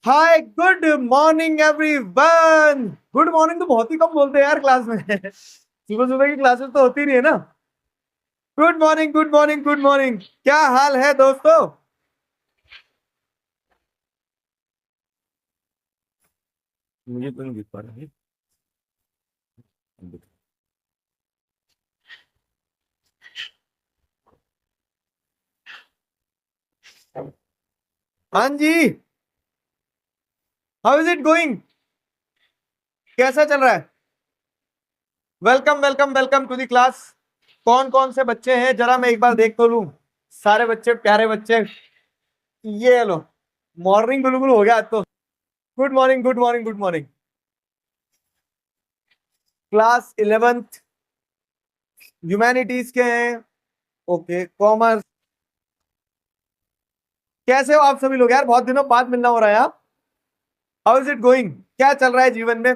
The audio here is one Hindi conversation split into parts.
Hi good morning everyone. Good morning तो बहुत ही कम बोलते हैं यार क्लास में। सुबह सुबह की क्लासेस तो होती नहीं है ना। Good morning good morning good morning. क्या हाल है दोस्तों? मुझे तो नहीं दिख पा रहा है। हाँ जी। How is it going? कैसा चल रहा है? Welcome welcome welcome to the class. कौन कौन से बच्चे हैं जरा मैं एक बार देख तो लूं। सारे बच्चे प्यारे बच्चे। ये लो, मॉर्निंग गुलगुल हो गया आज तो। Good morning good morning good morning. Class 11th humanities के हैं। Okay, commerce. कैसे हो आप सभी लोग यार? बहुत दिनों बाद मिलना हो रहा है आप। How is it going? क्या चल रहा है जीवन में?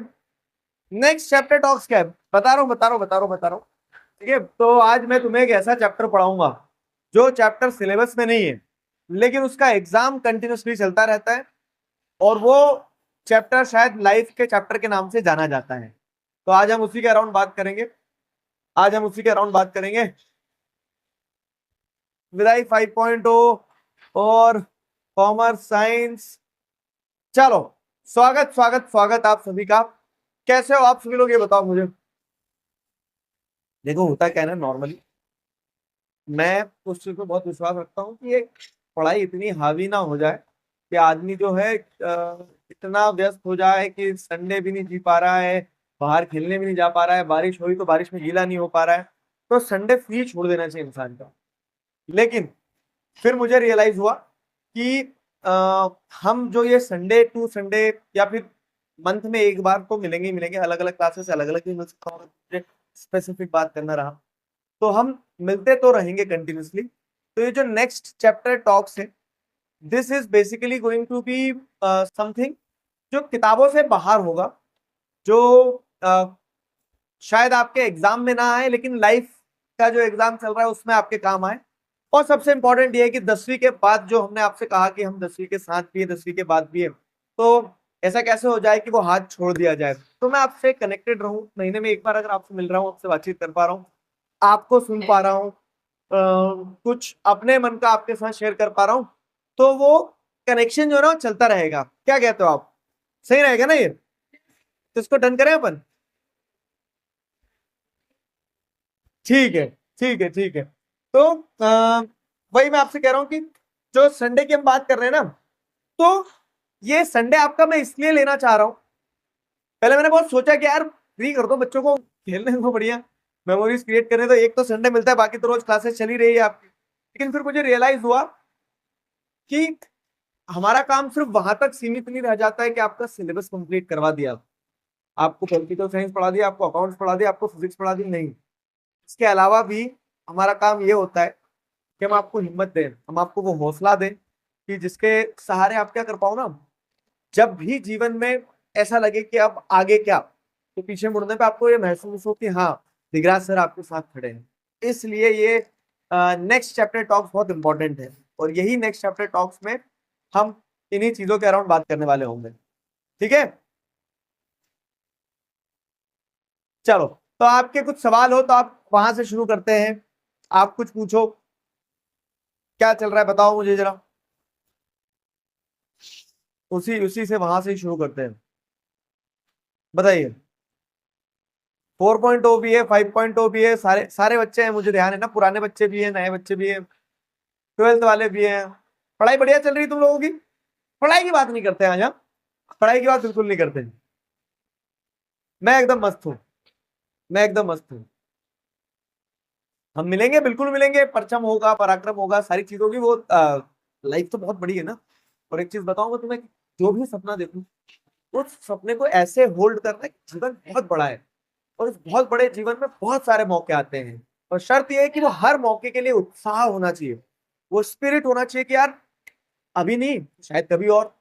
नेक्स्ट चैप्टर टॉक्स क्या है? बता रहा हूँ बता रहा हूँ बता रहा हूँ बता रहा हूँ। ठीक है, तो आज मैं तुम्हें एक ऐसा चैप्टर पढ़ाऊंगा जो चैप्टर सिलेबस में नहीं है, लेकिन उसका एग्जाम कंटिन्यूसली चलता रहता है। और वो चैप्टर शायद लाइफ के चैप्टर के नाम से जाना जाता है। तो आज हम उसी के अराउंड बात करेंगे। आज हम उसी के अराउंड बात करेंगे। विदाई 5.0 और कॉमर्स साइंस। चलो, स्वागत स्वागत स्वागत आप सभी का। कैसे हो आप सभी लोग ये बताओ मुझे। देखो होता क्या है ना, नॉर्मली मैं उस चीज को बहुत विश्वास रखता हूँ कि ये पढ़ाई इतनी हावी ना हो जाए कि आदमी जो है इतना व्यस्त हो जाए कि संडे भी नहीं जी पा रहा है, बाहर खेलने भी नहीं जा पा रहा है, बारिश हुई तो बारिश में गीला नहीं हो पा रहा है। तो संडे फ्री छोड़ देना चाहिए इंसान का। लेकिन फिर मुझे रियलाइज हुआ कि हम जो ये संडे टू संडे या फिर मंथ में एक बार तो मिलेंगे ही मिलेंगे, अलग अलग क्लासेस अलग अलग भी मिल सकता हूँ। स्पेसिफिक बात करना रहा तो हम मिलते तो रहेंगे कंटिन्यूसली। तो ये जो नेक्स्ट चैप्टर टॉक्स है, this is basically going to be something जो किताबों से बाहर होगा, जो शायद आपके एग्जाम में ना आए लेकिन लाइफ का जो एग्जाम चल रहा है उसमें आपके काम आए। और सबसे इंपॉर्टेंट ये है कि 10वीं के बाद जो हमने आपसे कहा कि हम 10वीं के साथ भी है 10वीं के बाद भी है, तो ऐसा कैसे हो जाए कि वो हाथ छोड़ दिया जाए। तो मैं आपसे कनेक्टेड रहूं, महीने में एक बार अगर आपसे मिल रहा हूँ, आपसे बातचीत कर पा रहा हूँ, आपको सुन पा रहा हूँ, कुछ अपने मन का आपके साथ शेयर कर पा रहा हूँ, तो वो कनेक्शन जो है ना वो चलता रहेगा। क्या कहते हो आप? सही रहेगा ना ये? तो इसको डन करें अपन। ठीक है ठीक है ठीक है। तो वही मैं आपसे कह रहा हूँ कि जो संडे की हम बात कर रहे हैं ना, तो ये संडे आपका मैं इसलिए लेना चाह रहा हूँ। पहले मैंने बहुत सोचा कि यार फ्री कर दो बच्चों को, खेलने को बढ़िया मेमोरीज क्रिएट करने, तो एक तो संडे मिलता है, बाकी तो रोज क्लासेस चली रही है आपकी। लेकिन फिर मुझे रियलाइज हुआ कि हमारा काम सिर्फ वहां तक सीमित नहीं रह जाता है कि आपका सिलेबस कंप्लीट करवा दिया, आपको पॉलिटिकल साइंस पढ़ा दिया, आपको अकाउंट्स पढ़ा दिया, आपको फिजिक्स पढ़ा दी, नहीं। इसके अलावा भी हमारा काम ये होता है कि हम आपको हिम्मत दें, हम आपको वो हौसला दें कि जिसके सहारे आप क्या कर पाओ ना, जब भी जीवन में ऐसा लगे कि अब आगे क्या, तो पीछे मुड़ने पे आपको ये महसूस हो कि हाँ, दिगराज सर आपके साथ खड़े हैं। इसलिए ये नेक्स्ट चैप्टर टॉक्स बहुत इंपॉर्टेंट है। और यही नेक्स्ट चैप्टर टॉक्स में हम इन्हीं चीजों के अराउंड बात करने वाले होंगे। ठीक है, चलो। तो आपके कुछ सवाल हो तो आप वहां से शुरू करते हैं। आप कुछ पूछो, क्या चल रहा है बताओ मुझे जरा। उसी उसी से वहां से ही शुरू करते हैं। बताइए। 4.0 भी है, 5.0 भी है, सारे सारे बच्चे हैं, मुझे ध्यान है ना, पुराने बच्चे भी हैं, नए बच्चे भी हैं, 12th वाले भी हैं। पढ़ाई बढ़िया चल रही है तुम लोगों की? पढ़ाई की बात नहीं करते हैं आज हम। पढ़ाई की बात बिल्कुल नहीं करते। मैं एकदम मस्त हूँ। मैं एकदम मस्त हूँ। हम मिलेंगे, बिल्कुल मिलेंगे, परचम होगा, पराक्रम होगा, सारी चीजों की वो लाइफ तो बहुत बड़ी है ना। और एक चीज बताऊंगा तुम्हें, जो भी सपना देखूं उस सपने को ऐसे होल्ड करना है कि जीवन बहुत बड़ा है, और इस बहुत बड़े जीवन में बहुत सारे मौके आते हैं। और शर्त यह है कि वो हर मौके के लिए उत्साह होना चाहिए, वो स्पिरिट होना चाहिए कि यार अभी नहीं, शायद कभी और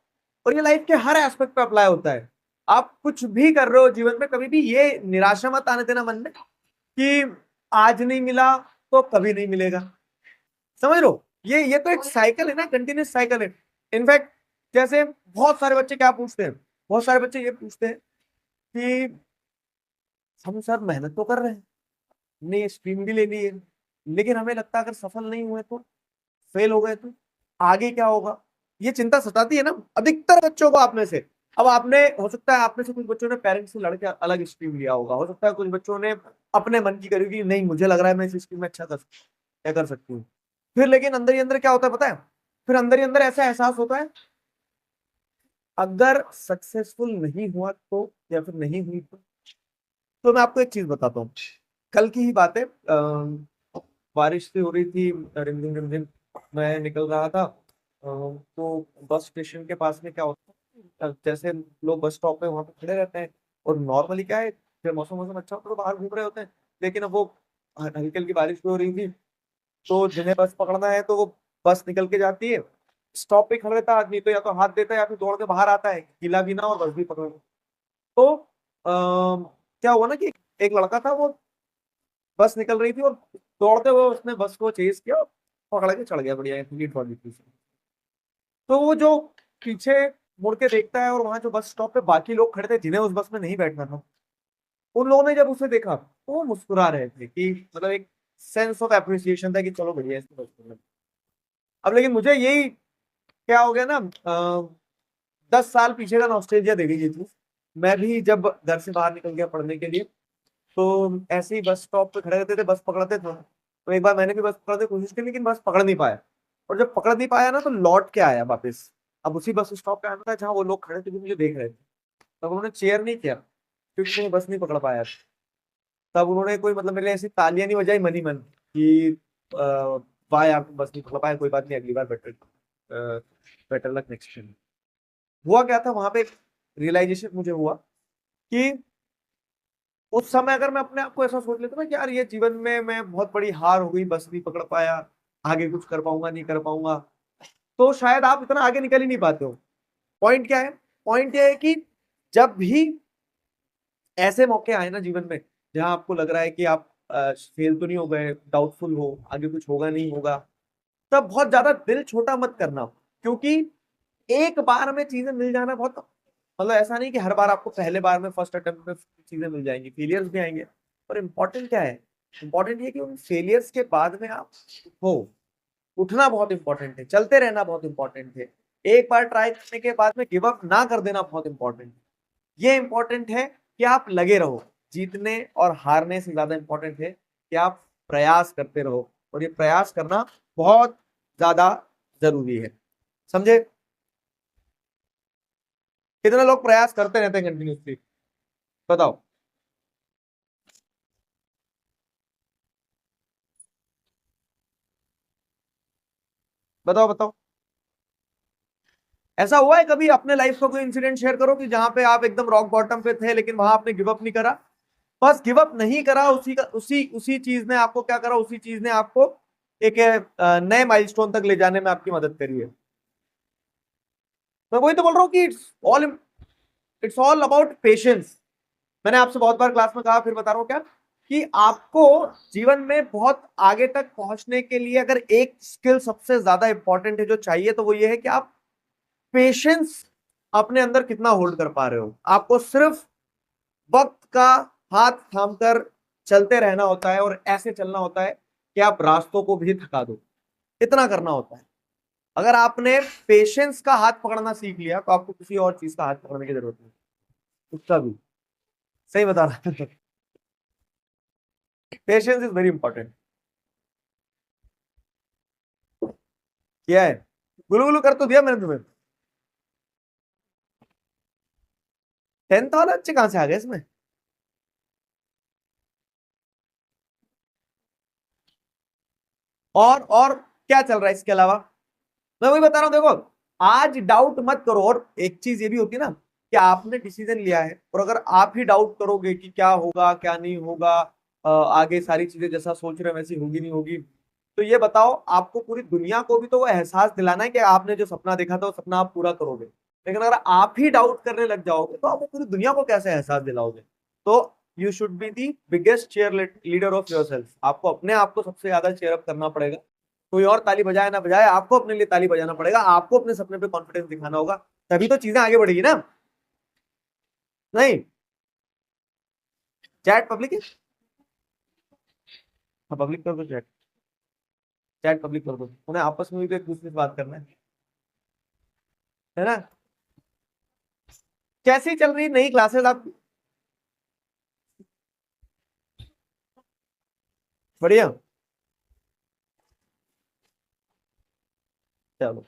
ये लाइफ के हर एस्पेक्ट पे अप्लाई होता है। आप कुछ भी कर रहे हो जीवन में, कभी भी ये निराशा मत आने देना मन में कि आज नहीं मिला तो कभी नहीं मिलेगा। समझ लो, ये तो एक साइकिल है ना, कंटिन्यूस साइकिल है। इनफैक्ट जैसे बहुत सारे बच्चे क्या पूछते हैं, बहुत सारे बच्चे ये पूछते हैं कि हम सर मेहनत तो कर रहे हैं, हमने स्ट्रीम भी ले ली है, लेकिन हमें लगता है अगर सफल नहीं हुए तो, फेल हो गए तो आगे क्या होगा। ये चिंता सताती है ना अधिकतर बच्चों को। आप में से, अब आपने, हो सकता है आप में से कुछ बच्चों ने पेरेंट्स से लड़के अलग स्ट्रीम लिया होगा, हो सकता है कुछ बच्चों ने अपने मन की करी कि नहीं मुझे लग रहा है मैं इस स्ट्रीम में अच्छा कर सकती हूँ। फिर लेकिन अंदर ही अंदर क्या होता है पता है, फिर अंदर ही अंदर ऐसा एहसास होता है अगर सक्सेसफुल नहीं हुआ तो, या फिर नहीं हुई तो मैं आपको एक चीज बताता हूँ। कल की ही बात है, बारिश सी हो रही थी, रिमझिम रिमझिम, मैं निकल रहा था, तो बस स्टेशन के पास में क्या होता है, जैसे लोग बस स्टॉप पे वहां पे खड़े रहते हैं, और नॉर्मली क्या है जब मौसम मौसम अच्छा होता है तो बाहर घूम रहे होते हैं, लेकिन अब वो हल्की हल्की बारिश भी हो रही थी, तो जिन्हें बस पकड़ना है तो वो बस निकल के जाती है, स्टॉप पे खड़ा रहता है आदमी, तो या तो हाथ देता है या फिर दौड़ के बाहर आता है, गीला भी ना और बस भी पकड़। तो क्या हुआ ना कि एक लड़का था, वो बस निकल रही थी और दौड़ते हुए उसने बस को चेज किया, पकड़ के चढ़ गया बढ़िया नीट वाली थी। तो वो जो पीछे मुड़ के देखता है, और वहां जो बस स्टॉप पे बाकी लोग खड़े थे जिन्हें उस बस में नहीं बैठना था, उन लोगों ने जब उसे देखा तो वो मुस्कुरा रहे थे कि मतलब एक सेंस ऑफ एप्रिसिएशन था कि चलो बढ़िया इसको बस में। अब लेकिन मुझे यही क्या हो गया ना, 10 साल पीछे का नॉस्टैल्जिया दे गई ये चीज। मैं भी जब घर से बाहर निकल गया पढ़ने के लिए, तो ऐसे ही बस स्टॉप पे खड़े रहते थे, बस पकड़ते थे, तो एक बार मैंने भी बस पकड़ने की कोशिश की लेकिन बस पकड़ नहीं पाया, और जब पकड़ नहीं पाया ना तो लौट के आया वापस। अब उसी बस स्टॉप पे आना था जहाँ वो लोग खड़े थे जो मुझे देख रहे थे, तब उन्होंने चेयर नहीं किया क्योंकि मैं बस नहीं पकड़ पाया। तब उन्होंने कोई मतलब मेरे लिए ऐसी तालियां नहीं बजाई मन ही मन कि वाह यार तुम बस नहीं पकड़ पाया, कोई बात नहीं अगली बार better, better luck next time. हुआ क्या था वहां पे, रियलाइजेशन मुझे हुआ कि उस समय अगर मैं अपने आप को ऐसा सोच लेता ना कि यार ये जीवन में मैं बहुत बड़ी हार हो गई, बस नहीं पकड़ पाया, आगे कुछ कर पाऊंगा नहीं कर पाऊंगा, तो शायद आप इतना आगे निकल ही नहीं पाते हो। पॉइंट क्या है, पॉइंट ये है कि जब भी ऐसे मौके आए ना जीवन में जहां आपको लग रहा है कि आप फेल तो नहीं हो गए, डाउटफुल हो, आगे कुछ होगा नहीं होगा, तब बहुत ज्यादा दिल छोटा मत करना, क्योंकि एक बार में चीजें मिल जाना बहुत, मतलब ऐसा नहीं कि हर बार आपको पहले बार में फर्स्ट अटेम्प्ट में चीजें मिल जाएंगी, फेलियर्स भी आएंगे। पर इंपॉर्टेंट क्या है, इंपॉर्टेंट ये कि उन फेलियर्स के बाद में आप हो, उठना बहुत इंपॉर्टेंट है, चलते रहना बहुत इंपॉर्टेंट है, एक बार ट्राई करने के बाद में गिव अप ना कर देना बहुत इंपॉर्टेंट है। ये इंपॉर्टेंट है कि आप लगे रहो, जीतने और हारने से ज्यादा इंपॉर्टेंट है कि आप प्रयास करते रहो, और ये प्रयास करना बहुत ज्यादा जरूरी है, समझे। कितने लोग प्रयास करते रहते हैं कंटिन्यूसली, बताओ। बताओ बताओ, ऐसा हुआ है कभी अपने लाइफ का कोई इंसिडेंट शेयर करो कि जहां पे आप एकदम रॉक बॉटम पे थे लेकिन वहां आपने गिव अप नहीं करा, बस गिव अप नहीं करा, उसी का उसी चीज ने आपको क्या करा, उसी चीज ने आपको एक नए माइलस्टोन तक ले जाने में आपकी मदद करी है। मैं वही तो बोल रहा हूँ कि इट्स ऑल अबाउट पेशेंस। मैंने आपसे बहुत बार क्लास में कहा, फिर बता रहा हूँ क्या, कि आपको जीवन में बहुत आगे तक पहुंचने के लिए अगर एक स्किल सबसे ज्यादा इंपॉर्टेंट है जो चाहिए, तो वो ये है कि आप पेशेंस अपने अंदर कितना होल्ड कर पा रहे हो। आपको सिर्फ वक्त का हाथ थामकर चलते रहना होता है, और ऐसे चलना होता है कि आप रास्तों को भी थका दो, इतना करना होता है। अगर आपने पेशेंस का हाथ पकड़ना सीख लिया तो आपको किसी और चीज का हाथ पकड़ने की जरूरत नहीं, उसका भी। सही बता रहा है। Patience is very important. क्या है, गुलू गुलू कर तो दिया मैंने तुम्हें। 10th वाले अच्छे कहां से आ गए इसमें। और क्या चल रहा है इसके अलावा, मैं वही बता रहा हूँ देखो, आज डाउट मत करो। और एक चीज ये भी होती है ना कि आपने डिसीजन लिया है, और अगर आप ही डाउट करोगे कि क्या होगा क्या नहीं होगा, आगे सारी चीजें जैसा सोच रहे हैं वैसी होगी नहीं होगी, तो ये बताओ आपको पूरी दुनिया को भी तो वो एहसास दिलाना है कि आपने जो सपना देखा था वो सपना आप पूरा करोगे। लेकिन अगर आप ही डाउट करने लग जाओगे तो आप पूरी दुनिया को कैसे एहसास दिलाओगे। तो you should be the biggest chair leader of your self. आपको अपने आप को सबसे ज्यादा चेयर अप करना पड़ेगा, कोई और ताली बजाए ना बजाए, आपको अपने लिए ताली बजाना पड़ेगा, आपको अपने सपने पे कॉन्फिडेंस दिखाना होगा, तभी तो चीजें आगे बढ़ेगी ना। नहीं, चैट पब्लिक है, हाँ पब्लिक कर दो चैट, चैट पब्लिक कर दो, उन्हें आपस में भी तो एक दूसरे से बात करना है ना। कैसी चल रही नई क्लासेस आप? बढ़िया, चलो।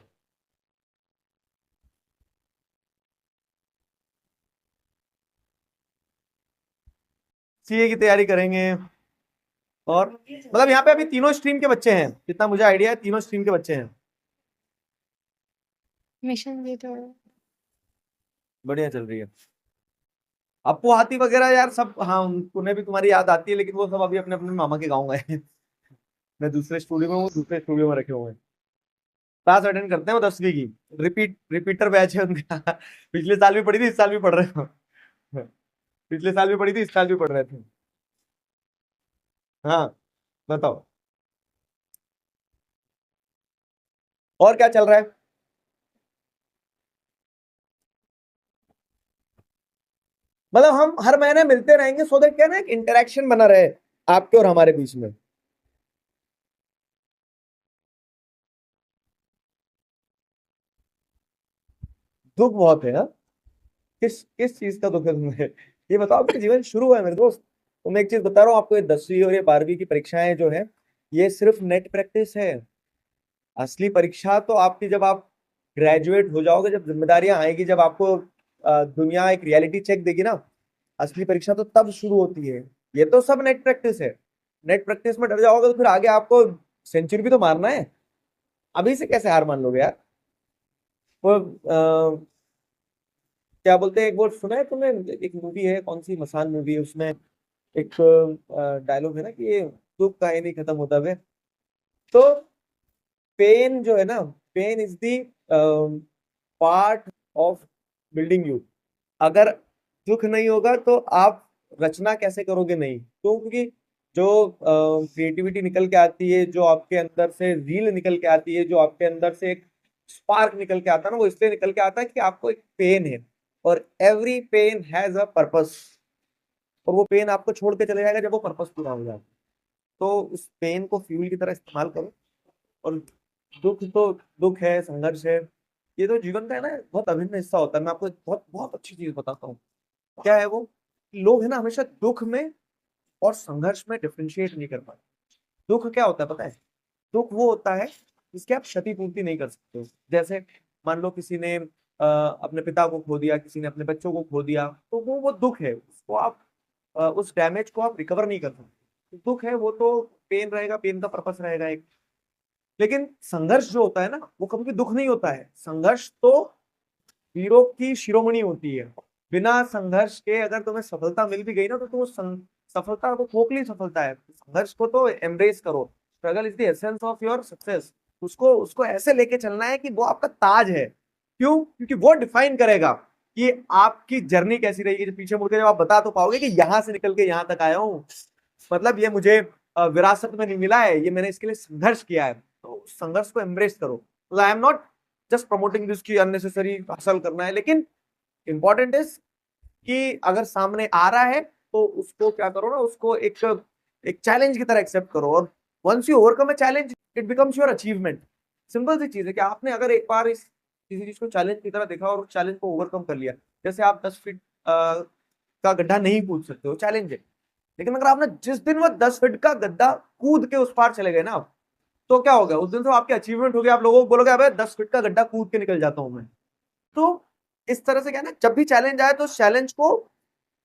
सीए की तैयारी करेंगे, और मतलब यहाँ पे अभी तीनों स्ट्रीम के बच्चे हैं, जितना मुझे आइडिया है तीनों स्ट्रीम के बच्चे हैं। मिशन भी तो बढ़िया चल रही है। अप्पू हाथी वगैरह यार सब, हाँ उन्हें भी तुम्हारी याद आती है, लेकिन वो सब अभी अपने अपने मामा के गाँव गए हैं। मैं दूसरे स्टूडियो में हूँ, दूसरे स्टूडियो में रखे हुए हैं। क्लास अटेंड करते हैं वो 10वीं की, रिपीटर बैच है उनका। पिछले साल भी पढ़ी थी, इस साल भी पढ़ रहे हो। पिछले साल भी पढ़ी थी, इस साल भी पढ़ रहे थे। हाँ, बताओ और क्या चल रहा है। मतलब हम हर महीने मिलते रहेंगे, सो दैट क्या ना एक इंटरेक्शन बना रहे आपके और हमारे बीच में। दुख बहुत है, हाँ? किस किस चीज का दुख है तुम्हें? ये बताओ, आपका जीवन शुरू हुआ है मेरे दोस्त। तो मैं एक चीज बता रहा हूँ आपको, ये 10वीं और ये 12वीं की परीक्षाएं जो है, ये सिर्फ नेट प्रैक्टिस है। असली परीक्षा तो आपकी जब आप ग्रेजुएट हो जाओगे, जब जिम्मेदारियां आएगी, जब आपको दुनिया एक रियलिटी चेक देगी ना, असली परीक्षा तो तब शुरू होती है। ये तो सब नेट प्रैक्टिस है। नेट प्रैक्टिस में डर जाओगे तो फिर आगे आपको सेंचुरी भी तो मारना है। अभी से कैसे हार मान लोगे यार? वो क्या बोलते हैं, एक वो सुना है तुमने, एक मूवी है, कौन सी मसान मूवी है, उसमें एक डायलॉग है ना कि ये दुख का ही नहीं खत्म होता वे। तो पेन जो है ना, pain is the part of building you. अगर दुख नहीं होगा तो आप रचना कैसे करोगे? नहीं तो, क्योंकि जो क्रिएटिविटी निकल के आती है, जो आपके अंदर से रील निकल के आती है, जो आपके अंदर से एक स्पार्क निकल के आता है ना, वो इसलिए निकल के आता है कि आपको एक पेन है, और every pain has a purpose. और वो पेन आपको छोड़ के चले जाएगा जब वो पर्पस पूरा हो जाएगा। तो उस पेन को फ्यूल की तरह इस्तेमाल करो। और दुख तो दुख है, संघर्ष है, ये तो जीवन का है ना, बहुत अभिन्न हिस्सा होता है। मैं आपको एक बहुत बहुत अच्छी चीज बताता हूँ। क्या है वो? लोग है ना हमेशा दुख में और संघर्ष में डिफरेंशिएट नहीं कर पाते। दुख क्या होता है पता है? दुख वो होता है जिसकी आप क्षतिपूर्ति नहीं कर सकते हो। जैसे मान लो किसी ने अपने पिता को खो दिया, किसी ने अपने बच्चों को खो दिया, तो वो दुख है, उसको आप उस डैमेज को आप रिकवर नहीं कर सकते। दुख है वो तो पेन रहेगा, पेन का पर्पस रहेगा एक। लेकिन संघर्ष जो होता है ना, वो कभी भी दुख नहीं होता है। संघर्ष तो हीरो की शिरोमणि होती है। बिना संघर्ष के अगर तुम्हें सफलता मिल भी गई ना, तो तुम उस सफलता को खोखली सफलता है। संघर्ष को तो एम्ब्रेस करो। Struggle is the essence of your success. उसको उसको ऐसे लेके चलना है कि वो आपका ताज है। क्यों? क्योंकि वो डिफाइन करेगा कि आपकी जर्नी कैसी रहेगी। जब पीछे मुड़ के जब आप बता तो पाओगे कि यहां से निकल के यहां तक आया हूँ, मतलब ये मुझे विरासत में नहीं मिला है, ये मैंने इसके लिए संघर्ष किया है। तो संघर्ष को एम्ब्रेस करो। I am not just promoting this की अननेसेसरी हासिल करना है, लेकिन इंपॉर्टेंट इज कि अगर सामने आ रहा है तो उसको क्या करो ना, उसको एक एक चैलेंज की तरह एक्सेप्ट करो। और once you overcome a challenge, it becomes your achievement. Simple सी चीज है कि आपने अगर एक बार इस किसी चीज को चैलेंज की तरह देखा और उस चैलेंज को ओवरकम कर लिया। जैसे आप 10 फीट का गड्ढा नहीं कूद सकते हो, चैलेंज है। लेकिन अगर आपने जिस दिन वो 10 फीट का गड्ढा कूद के उस पार चले गए ना, तो क्या हो गया? उस दिन तो आपकी अचीवमेंट हो गया। आप लोगों को बोलोगे अबे 10 फीट का गड्ढा कूद के निकल जाता हूं मैं। तो इस तरह से क्या है ना, जब भी चैलेंज आए तो उस चैलेंज को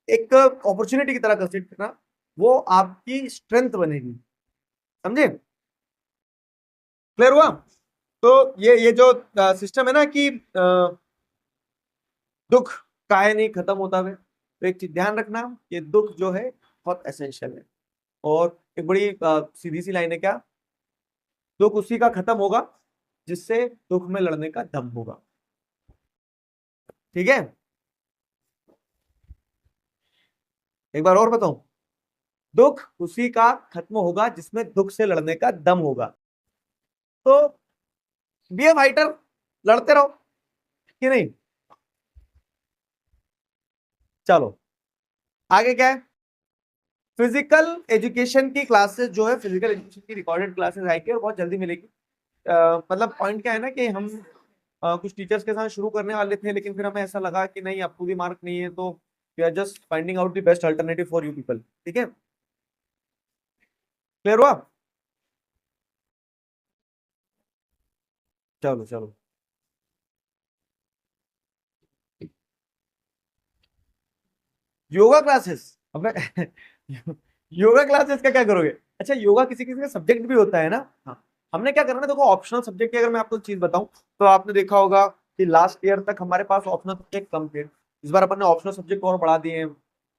एक अपॉर्चुनिटी की तरह कंसीडर करना। वो आपकी स्ट्रेंथ बनेगी। समझे? क्लियर हुआ? तो ये जो सिस्टम है ना कि दुख काहे नहीं खत्म होता है, तो एक चीज ध्यान रखना, ये दुख जो है बहुत एसेंशियल है। और एक बड़ी सीधी सी लाइन है क्या? दुख उसी का खत्म होगा जिससे दुख में लड़ने का दम होगा। ठीक है? एक बार और बताऊं, दुख उसी का खत्म होगा जिसमें दुख से लड़ने का दम होगा। तो बी ए फाइटर, लड़ते रहो कि नहीं। चलो आगे क्या है, फिजिकल एजुकेशन की क्लासेस जो है, फिजिकल एजुकेशन की रिकॉर्डेड क्लासेस आएगी और बहुत जल्दी मिलेगी। मतलब पॉइंट क्या है ना कि हम कुछ टीचर्स के साथ शुरू करने वाले थे, लेकिन फिर हमें ऐसा लगा कि नहीं, अब पूरी मार्क नहीं है, तो we are just finding out the best alternative for you people. ठीक है, क्लियर हुआ। चलो चलो, योगा क्लासेस, अब योगा क्लासेस का क्या करोगे। अच्छा, योगा किसी किसी का सब्जेक्ट भी होता है ना। हाँ, हमने क्या करना है, देखो ऑप्शनल सब्जेक्ट की अगर मैं आपको चीज बताऊं, तो आपने देखा होगा कि लास्ट ईयर तक हमारे पास ऑप्शनल सब्जेक्ट कम थे। इस बार अपन ने ऑप्शनल सब्जेक्ट और बढ़ा दिए हैं।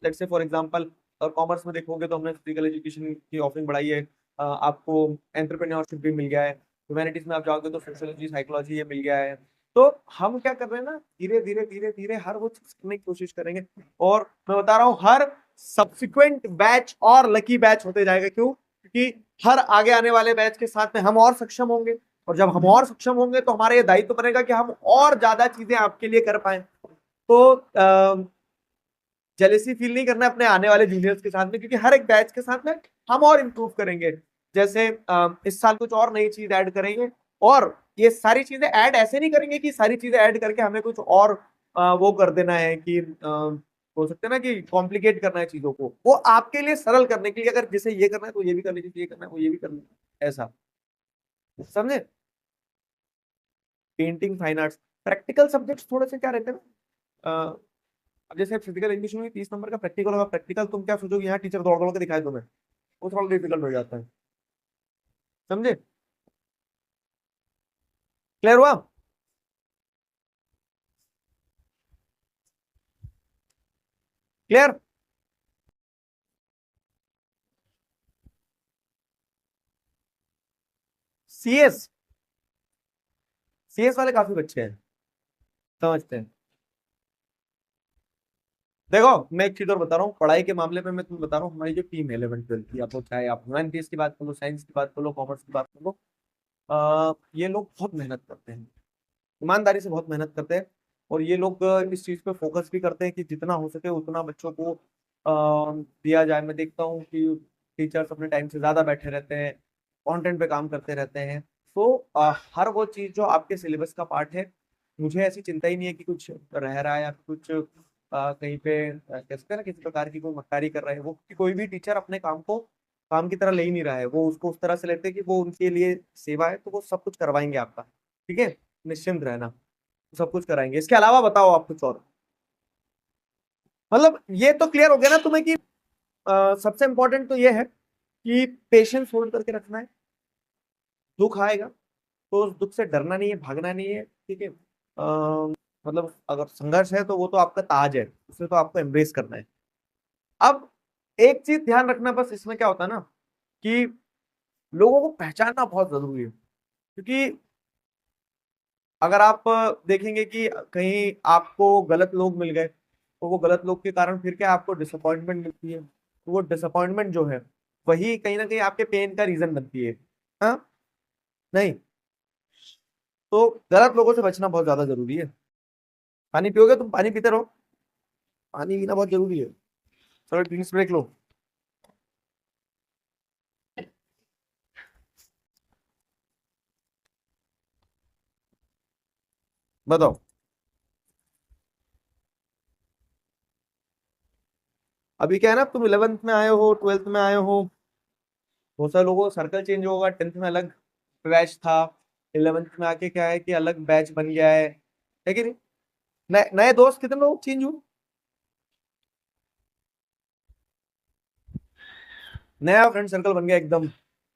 लेट्स से फॉर एग्जांपल, और कॉमर्स में देखोगे तो हमने फिजिकल एजुकेशन की ऑफरिंग बढ़ाई है। आपको एंटरप्रेन्योरशिप भी मिल गया है। ह्यूमैनिटीज में आप जाओगे तो सोशियोलॉजी, साइकोलॉजी ये मिल गया है। तो हम क्या कर रहे हैं ना, धीरे धीरे धीरे धीरे हर वो चीज करने की कोशिश करेंगे। और मैं बता रहा हूँ, हर सब्सिक्वेंट बैच और लकी बैच होते जाएगा। क्यों? क्योंकि हर आगे आने वाले बैच के साथ में हम और सक्षम होंगे, और जब हम और सक्षम होंगे तो हमारा ये दायित्व बनेगा कि हम और ज्यादा चीजें आपके लिए कर पाए। तो जेलेसी फील नहीं करना है अपने आने वाले जूनियर्स के साथ में, क्योंकि हर एक बैच के साथ में हम और इम्प्रूव करेंगे। जैसे इस साल कुछ और नई चीज ऐड करेंगे, और ये सारी चीजें ऐड ऐसे नहीं करेंगे कि सारी चीजें ऐड करके हमें कुछ और वो कर देना है कि बोल सकते हैं ना कि कॉम्प्लिकेट करना है चीजों को। वो आपके लिए सरल करने के लिए, अगर जैसे ये करना है तो ये भी कर लीजिए, ये करना है वो ये भी करना है, ऐसा। समझे। Painting, fine arts, practical subjects थोड़े से क्या रहते हैं ना। अब जैसे फिजिकल इंग्लिश में 30 नंबर का प्रैक्टिकल होगा। प्रैक्टिकल तुम क्या सोचोगे, यहाँ टीचर दौड़ दौड़ के दिखाए तुम्हें, वो थोड़ा डिफिकल्ट हो जाता है। समझे, क्लियर हुआ। क्लियर। सीएस, सीएस वाले काफी बच्चे हैं, समझते हैं। देखो मैं एक चीज और बता रहा हूँ, पढ़ाई के मामले में मैं तुम्हें बता रहा हूँ, हमारी जो टीम है 11th 12th की, आप लोग चाहे आप ह्यूमैनिटीज की बात कर लो, साइंस की बात कर लो, कॉमर्स की बात कर लो, ये लोग बहुत मेहनत करते हैं, ईमानदारी से बहुत मेहनत करते हैं। और ये लोग इस चीज पे फोकस भी करते हैं कि जितना हो सके उतना बच्चों को दिया जाए। मैं देखता हूँ कि टीचर्स अपने टाइम से ज्यादा बैठे रहते हैं, कंटेंट पे काम करते रहते हैं। तो हर वो चीज जो आपके सिलेबस का पार्ट है, मुझे ऐसी चिंता ही नहीं है कि कुछ रह रहा है या कुछ कहीं पे कह सकते हैं ना किसी प्रकार की कोई मक्कारी कर रहा है। वो कि कोई भी टीचर अपने काम को काम की तरह ले ही नहीं रहा है, वो उसको उस तरह से लेते हैं कि वो उनके लिए सेवा है, तो वो सब कुछ करवाएंगे आपका। ठीक है, निश्चिंत रहना, सब कुछ कराएंगे। इसके अलावा बताओ आप कुछ और। मतलब ये तो क्लियर हो गया ना तुम्हें कि सबसे इंपॉर्टेंट तो ये है कि पेशेंस होल्ड करके रखना है। दुख आएगा तो उस दुख से डरना नहीं है, भागना नहीं है। ठीक है, मतलब अगर संघर्ष है तो वो तो आपका ताज है, उसे तो आपको एम्ब्रेस करना है। अब एक चीज ध्यान रखना, बस इसमें क्या होता है ना कि लोगों को पहचानना बहुत जरूरी है। क्योंकि अगर आप देखेंगे कि कहीं आपको गलत लोग मिल गए, तो वो गलत लोग के कारण फिर क्या आपको डिसअपॉइंटमेंट मिलती है, तो वो डिसअपॉइंटमेंट जो है वही कहीं ना कहीं आपके पेन का रीजन बनती है। हाँ, नहीं, तो गलत लोगों से बचना बहुत ज्यादा जरूरी है। पानी पियोगे तुम, पानी पीते रहो, पानी पीना बहुत जरूरी है। चलो ड्रिंक्स ब्रेक लो। बताओ, अभी क्या है ना, तुम 11th में आए हो, 12th में आए हो, बहुत सारे लोगों का सर्कल चेंज होगा। 10th में अलग बैच था, 11th में आके क्या है कि अलग बैच बन गया है कि नहीं। नए नए दोस्त कितने लोग चेंज हुए, नया फ्रेंड सर्कल बन गया एकदम,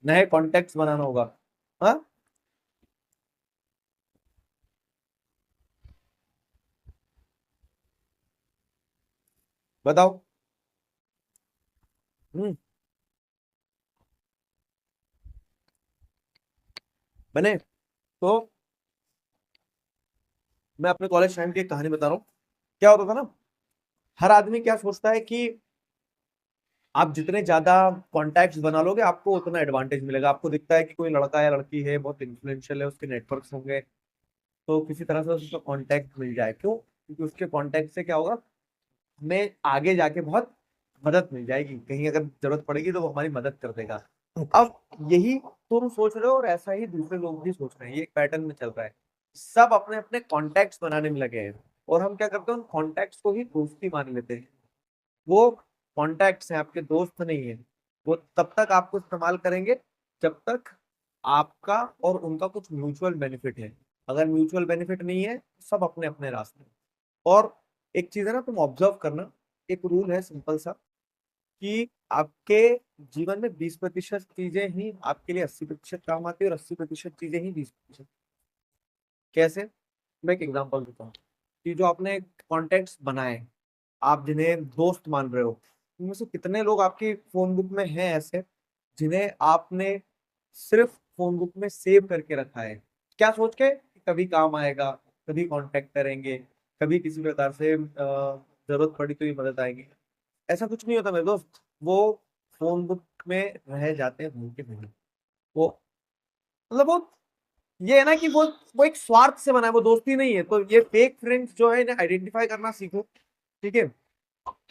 नए कॉन्टेक्ट्स बनाना होगा। हाँ, बताओ। हम्म, बने। तो मैं अपने कॉलेज टाइम की एक कहानी बता रहा हूँ। क्या होता था ना, हर आदमी क्या सोचता है कि आप जितने ज्यादा कॉन्टैक्ट्स बना लोगे आपको उतना एडवांटेज मिलेगा। आपको दिखता है कि कोई लड़का या लड़की है बहुत इन्फ्लुएंशियल है, उसके नेटवर्क्स होंगे, तो किसी तरह से उसका कांटेक्ट मिल जाए। क्यों? क्योंकि उसके कांटेक्ट से क्या होगा, हमें आगे जाके बहुत मदद मिल जाएगी, कहीं अगर जरूरत पड़ेगी तो वो हमारी मदद कर देगा। अब यही तुम सोच रहे हो और ऐसा ही दूसरे लोग भी सोच रहे हैं, ये एक पैटर्न में चल रहा है। सब अपने अपने कॉन्टैक्ट्स बनाने में लगे हैं और हम क्या करते हैं, उन कॉन्टैक्ट्स को ही दोस्ती मान लेते हैं। वो कॉन्टैक्ट्स हैं, आपके दोस्त नहीं है। वो तब तक आपको इस्तेमाल करेंगे जब तक आपका और उनका कुछ म्यूचुअल बेनिफिट है। अगर म्यूचुअल बेनिफिट नहीं है तो सब अपने अपने रास्ते। और एक चीज है ना, तुम ऑब्जर्व करना, एक रूल है सिंपल सा, कि आपके जीवन में 20% चीजें ही आपके लिए 80% काम आती है और 80% चीजें ही 20%। कैसे? मैं एक एग्जांपल देता हूँ कि जो आपने कॉन्टेक्ट्स बनाए, आप जिन्हें दोस्त मान रहे हो, उनमें से कितने लोग आपकी फोन बुक में हैं ऐसे जिन्हें आपने सिर्फ फोन बुक में सेव करके रखा है, क्या सोच के कि कभी काम आएगा, कभी कांटेक्ट करेंगे, कभी किसी प्रकार से जरूरत पड़ी तो ये मदद आएगी। ऐसा कुछ नहीं होता मेरे दोस्त। वो फोन बुक में रह जाते हैं भूल के नहीं। वो मतलब वो ये है ना कि वो एक स्वार्थ से बना है, वो दोस्ती नहीं है। तो ये फेक फ्रेंड्स जो है इन्हें आइडेंटिफाई करना सीखो। ठीक है?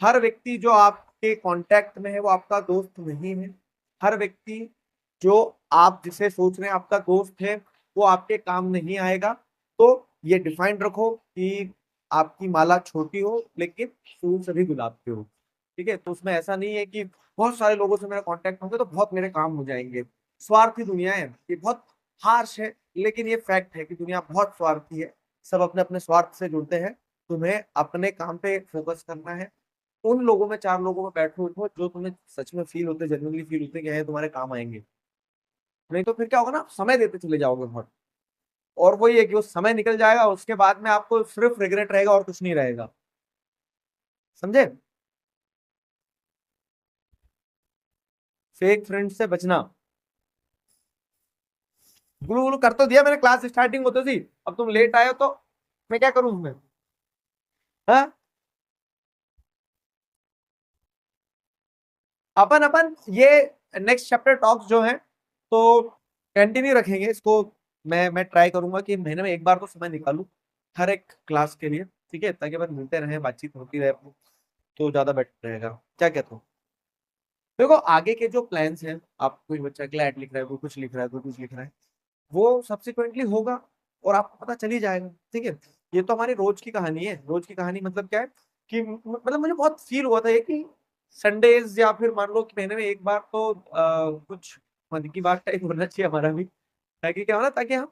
हर व्यक्ति जो आपके कांटेक्ट में है वो आपका दोस्त नहीं है। हर व्यक्ति जो आप जिसे सोच रहे हैं आपका दोस्त है, वो आपके काम नहीं आएगा। तो ये डिफाइंड रखो कि आपकी माला छोटी हो लेकिन फूल सभी गुलाब के हो। ठीक है? तो उसमें ऐसा नहीं है कि बहुत सारे लोगों से मेरा कांटेक्ट होंगे तो बहुत मेरे काम हो जाएंगे। स्वार्थी दुनिया है, ये बहुत हार्श है लेकिन ये फैक्ट है कि दुनिया बहुत स्वार्थी है। सब अपने अपने स्वार्थ से जुड़ते हैं। तुम्हें अपने काम पे फोकस करना है। उन लोगों में, 4 लोगों में बैठो उठो जो तुम्हें सच में फील होते, जेन्युइनली फील होते कि है तुम्हारे काम आएंगे। नहीं तो फिर क्या होगा ना, समय देते चले जाओगे बहुत, और वही है कि वो समय निकल जाएगा, उसके बाद में आपको सिर्फ रिग्रेट रहेगा और कुछ नहीं रहेगा। समझे? फेक फ्रेंड से बचना। गुलू गुलू कर तो दिया मैंने, क्लास स्टार्टिंग होती थी, अब तुम लेट आए हो तो मैं क्या करूं उसमें? हाँ, अपन अपन ये नेक्स्ट चैप्टर टॉक्स जो है तो कंटिन्यू रखेंगे इसको। मैं ट्राई करूंगा कि महीने में एक बार तो समय निकालूं हर एक क्लास के लिए। ठीक है? ताकि अपन मिलते रहें, बातचीत होती रहे अपनी, तो ज्यादा बेटर रहेगा। क्या कहते हो? देखो आगे के जो प्लान्स हैं, आप कोई बच्चा क्लैट लिख रहा है, कोई कुछ लिख रहा है, कोई कुछ लिख रहा है, वो सब्सिक्वेंटली होगा और आपको पता चल ही जाएगा। ठीक है? ये तो हमारी रोज की कहानी है। रोज की कहानी मतलब क्या है कि मतलब मुझे बहुत फील हुआ था ये कि संडेज या फिर मान लो कि महीने में एक बार तो कुछ मन की बात टाइप होना चाहिए हमारा भी, ताकि क्या हो ना, ताकि हम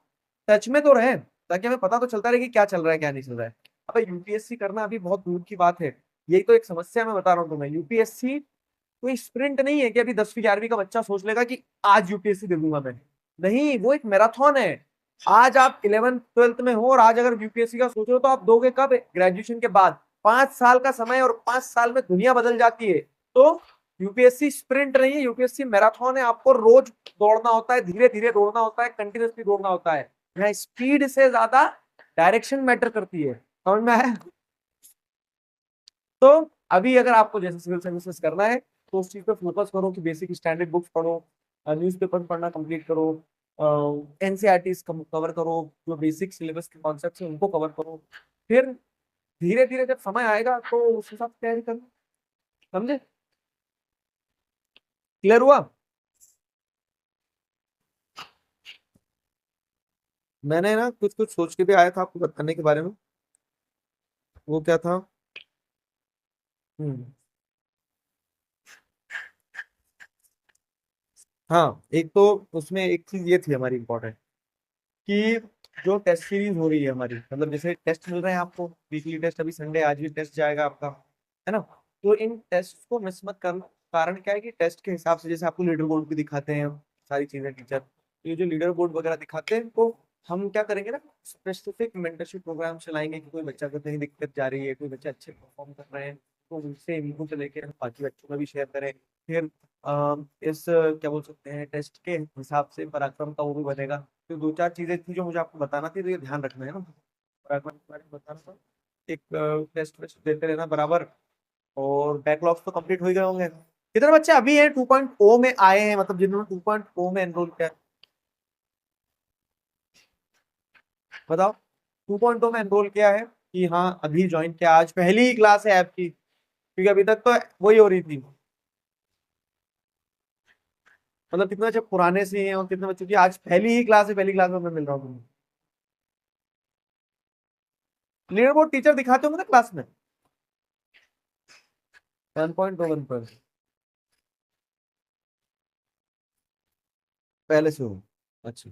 टच में तो रहे, ताकि हमें पता तो चलता रहे कि क्या चल रहा है क्या नहीं चल रहा है। अब यूपीएससी करना अभी बहुत दूर की बात है। यही तो एक समस्या मैं बता रहा हूँ तुम्हें। यूपीएससी कोई स्प्रिंट नहीं है कि अभी 10वीं 11वीं का बच्चा सोच लेगा कि आज यूपीएससी दे दूंगा मैं। नहीं, वो एक मैराथन है। आज आप 11th 12th में हो और आज अगर यूपीएससी का सोच रहे हो तो आप दोगे कब? ग्रेजुएशन के बाद। 5 साल का समय, और 5 साल में दुनिया बदल जाती है। तो यूपीएससी स्प्रिंट नहीं है, यूपीएससी मैराथन है। आपको रोज दौड़ना होता है, धीरे धीरे दौड़ना होता है, कंटिन्यूसली दौड़ना होता है। यहाँ स्पीड से ज्यादा डायरेक्शन मैटर करती है। समझ में आया? तो अभी अगर आपको जैसे सिविल सर्विसेज करना है तो उस चीज पे फोकस करो कि बेसिक स्टैंडर्ड बुक्स पढ़ो, न्यूज़पेपर पढ़ना कंप्लीट करो, एनसीईआरटी कवर करो, जो बेसिक सिलेबस के कॉन्सेप्ट है उनको कवर करो। फिर धीरे धीरे जब समय आएगा तो उस हिसाब से तैयारी करना। समझे? क्लियर हुआ? मैंने ना कुछ कुछ सोच के भी आया था आपको बताने के बारे में। वो क्या था? हम्म। हाँ, एक तो उसमें एक चीज ये थी हमारी इम्पोर्टेंट, कि जो टेस्ट सीरीज हो रही है हमारी, मतलब जैसे टेस्ट मिल रहे हैं आपको, वीकली टेस्ट, अभी संडे आज भी टेस्ट जाएगा आपका, है ना? तो इन टेस्ट को मिस मत करना। कारण क्या है कि टेस्ट के हिसाब से जैसे आपको लीडर बोर्ड भी दिखाते हैं सारी चीजें टीचर, तो ये जो लीडर बोर्ड वगैरह दिखाते हैं तो हम क्या करेंगे ना, स्पेसिफिक मेंटरशिप प्रोग्राम चलाएंगे कि कोई बच्चा को कहीं दिक्कत जा रही है, कोई बच्चा अच्छे परफॉर्म कर रहे हैं, तो उनसे इनको से लेकर हम बाकी बच्चों में भी शेयर करें। फिर इस क्या बोल सकते हैं, टेस्ट के हिसाब से पराक्रम का वो भी बनेगा। तो 2 4 चीजें थी जो मुझे आपको बताना थी, तो ये ध्यान रखना है ना। पराक्रम के बारे में बताना था, एक टेस्ट वेस्ट देते रहना बराबर, और बैकलॉग्स तो कंप्लीट हो ही गए होंगे। कितने बच्चे अभी हैं 2.0 में आए हैं, मतलब जिन्होंने 2.0 में एनरोल किया? बताओ, 2.0 में एनरोल किया है कि हाँ अभी ज्वाइन किया, आज पहली ही क्लास है आपकी, क्योंकि अभी तक तो वही हो रही थी। मतलब कितने बच्चे पुराने से हैं और कितने बच्चों की आज पहली ही क्लास है, पहली क्लास में मैं मिल रहा हूँ। लीडर बोर्ड टीचर दिखाते होंगे ना क्लास में 1.1 पर पहले से हो। अच्छा,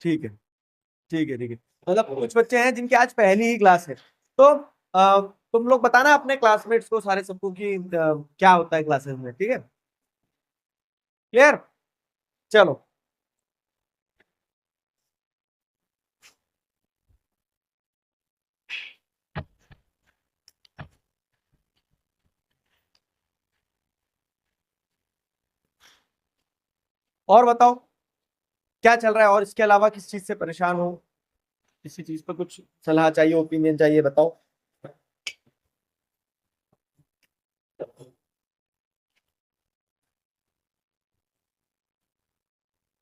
ठीक है ठीक है ठीक है। मतलब कुछ बच्चे हैं जिनकी आज पहली ही क्लास है, तो तुम लोग बताना अपने क्लासमेट्स को सारे सबको कि क्या होता है क्लासेस में, ठीक है? क्लियर? चलो, और बताओ क्या चल रहा है, और इसके अलावा किस चीज से परेशान हो, किसी चीज पर कुछ सलाह चाहिए, ओपिनियन चाहिए, बताओ।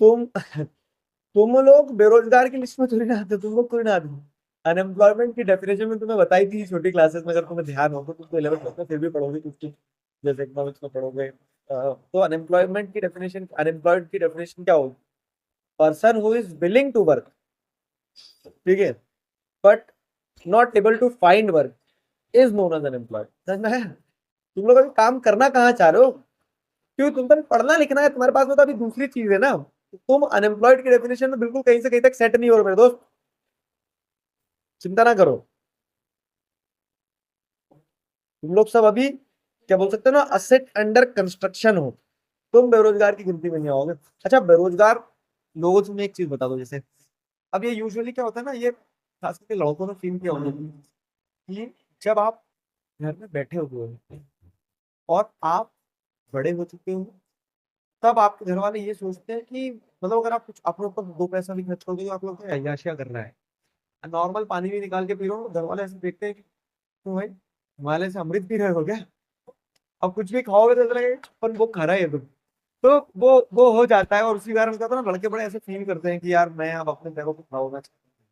तुम तुम लोग बेरोजगार की लिस्ट में थोड़ी ना आते, तुम लोग थोड़ी ना आते। अनएम्प्लॉयमेंट की डेफिनेशन में तुम्हें बताई थी छोटी क्लासेस में, अगर तुम्हें ध्यान हो तो तुम तो 11th क्लास में फिर भी पढ़ोगे कुछ, जैसे इकोनॉमिक्स में पढ़ोगे। तो अनएम्प्लॉयमेंट की डेफिनेशन, अनएम्प्लॉयड की डेफिनेशन क्या होगी? Person who is willing to work, ठीक है, but not able to find work is known as unemployed. समझ में है? तुम लोग अभी काम करना कहाँ चाह रहे हो? क्यों, तुम तो पढ़ना लिखना है, तुम्हारे पास में तो अभी दूसरी चीज है ना। तुम अनएम्प्लॉयड की डेफिनेशन में बिल्कुल कहीं से कहीं तक सेट नहीं हो रहे मेरे दोस्त, चिंता ना करो। तुम लोग सब अभी क्या बोल सकते हो ना, असेट अंडर कंस्ट्रक्शन हो। तुम बेरोजगार की गिनती में नहीं आओगे। अच्छा, बेरोजगार लोगों से मैं एक चीज बता दो, जैसे अब ये यूजुअली क्या होता है ना, ये खास करके लड़कों ने फील किया होगा कि जब आप घर में बैठे हुए हो और आप बड़े हो चुके हो, तब आपके घर वाले ये सोचते हैं कि मतलब अगर आप कुछ अपने ऊपर दो पैसा भी खर्च करोगे तो आप लोग को अय्याशिया करना है, नॉर्मल पानी भी निकाल के पी रहे हो, घर वाले ऐसे देखते हैं कि तुम भाई हिमालय से अमृत पी रहे हो क्या? अब कुछ भी खाओगे तो ऐसा लगेगा अपन वो खा रहा है तुम। तो वो हो जाता है, और उसी कारण क्या होता है ना, लड़के बड़े ऐसे फील करते हैं कि यार मैं अब अपने पैरों को खाऊंगा।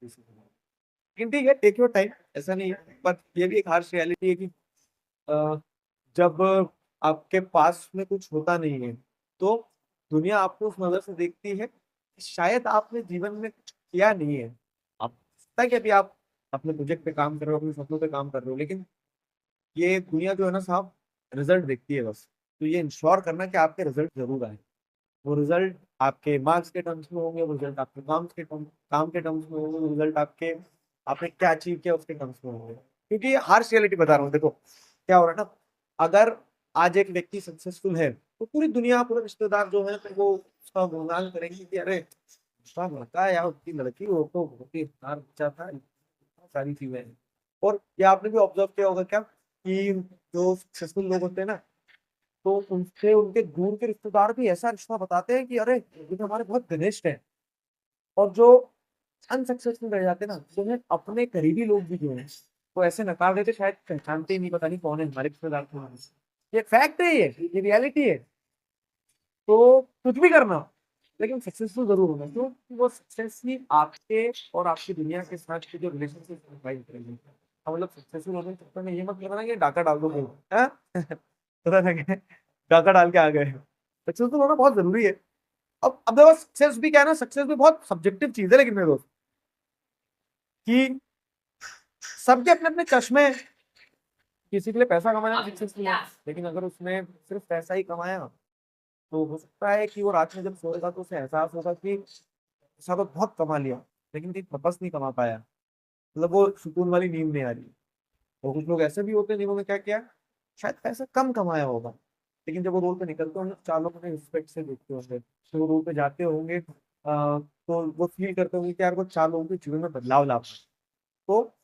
लेकिन ठीक है, टेक योर टाइम, ऐसा नहीं है, बट ये भी एक हार्श रियलिटी है कि अ, जब आपके पास में कुछ होता नहीं है तो दुनिया आपको उस नजर से देखती है कि शायद आपने जीवन में कुछ किया नहीं है। आप लगता है कि अभी आप अपने प्रोजेक्ट पे काम कर रहे हो, अपने सपनों पे काम कर रहे हो, लेकिन ये दुनिया जो है ना साहब, रिजल्ट देखती है बस। तो ये इंश्योर करना कि आपके रिजल्ट जरूर आए। वो रिजल्ट आपके मार्क्स के टर्म्स में होंगे, वो रिजल्ट आपके काम के टर्म्स में होंगे, वो रिजल्ट आपके आपने क्या अचीव किया उसके टर्म्स में होंगे। क्योंकि हार्श रियलिटी बता रहा हूँ, देखो क्या हो रहा है ना, अगर आज एक व्यक्ति सक्सेसफुल है तो पूरी दुनिया, पूरे रिश्तेदार जो है तो वो उसका गुणगान करेंगे कि अरे उसका लड़का या उसकी लड़की, वो तो बहुत ही होनहार बच्चा था, सारी चीजें हैं। और ये आपने भी ऑब्जर्व किया होगा क्या कि जो सक्सेसफुल लोग होते हैं ना, तो उनसे उनके दूर के रिश्तेदार भी ऐसा रिश्ता बताते हैं कि अरे ये तो हमारे बहुत घनिष्ठ है। और जो अनसक्सेसफुल रह जाते हैं ना, तो उन्हें अपने करीबी लोग भी जो है वो ऐसे नकार देते, शायद पहचानते ही नहीं, पता नहीं कौन है हमारे रिश्तेदार कौन है। ये फैक्ट है, ये रियलिटी है। तो कुछ भी करना, लेकिन सक्सेसफुल जरूर होना, क्यों? कि वो सक्सेस ही आपके और आपकी दुनिया के साथ के जो रिलेशनशिप सरवाइव करेंगे। हम लोग सक्सेसफुल होने के चक्कर में ये मत करना कि डाका डाल दो कोई, हाँ? पता लगे डाका डाल के आ गए। सक्सेसफुल होना बहुत जरूरी है। अब देखो, सक्सेस भी क्या है ना, सक्सेस भी बहुत सब्जेक्टिव चीज है, लेकिन मेरे दोस्त कि सबके अपने अपने चश्मे हैं। किसी के लिए पैसा कमाना सक्सेसफुल है, लेकिन अगर उसने सिर्फ पैसा ही कमाया तो हो सकता है कि वो रात में जब सोएगा तो उसे एहसास होगा कि पैसा तो बहुत कमा लिया, लेकिन कहीं पर्पस नहीं कमा पाया, मतलब वो सुकून वाली नींद नहीं आ रही। और कुछ लोग ऐसे भी होते हैं जिन्होंने क्या किया, शायद पैसा कम कमाया होगा, लेकिन जब वो रोड पे निकलते होंगे तो चार लोग उन्हें रिस्पेक्ट से देखते होंगे, तो वो रोड पे जाते होंगे तो वो फील करते होंगे कि यार वो चार लोगों के जीवन में बदलाव ला पाए। तो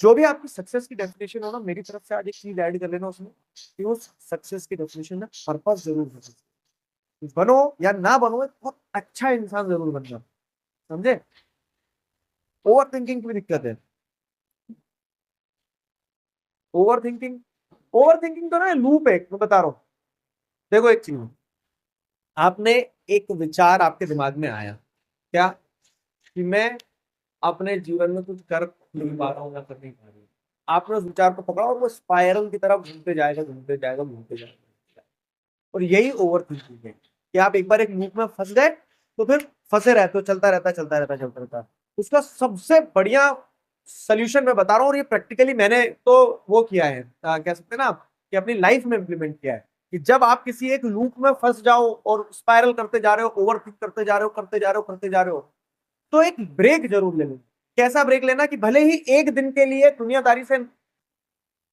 जो भी आपकी सक्सेस की डेफिनेशन हो ना, मेरी तरफ से आज एक चीज ऐड कर लेना उसमें, कि वो सक्सेस की डेफिनेशन में पर्पस जरूर हो। बनो या ना बनो, एक बहुत अच्छा इंसान जरूर बनना, समझे? ओवर थिंकिंग की भी दिक्कत है। ओवर थिंकिंग ओवर थिंकिंग तो ना लूप है, मैं बता रहा हूँ। देखो एक चीज, आपने एक विचार आपके दिमाग में आया क्या, कि मैं अपने जीवन में कुछ कर नहीं पा रहा हूँ या कर नहीं पा रही हूँ। आपने उस विचार को पकड़ा और वो स्पाइरल की तरफ घूमते जाएगा, घूमते जाएगा, घूमते जाएगा। और यही ओवर थिंकिंग है, कि आप एक बार एक लूप में फंस गए तो फिर फंसे रहते हो, चलता रहता है, चलता रहता है, चलता रहता है। उसका सबसे बढ़िया सोल्यूशन मैं बता रहा हूँ, और ये प्रैक्टिकली मैंने तो वो किया है, कह सकते हैं ना आप, कि अपनी लाइफ में इंप्लीमेंट किया है, कि जब आप किसी एक लूप में फंस जाओ और स्पाइरल करते जा रहे हो, ओवर थिंक करते जा रहे हो, करते जा रहे हो, करते जा रहे हो, तो एक ब्रेक जरूर ले लो। कैसा ब्रेक लेना, कि भले ही एक दिन के लिए दुनियादारी से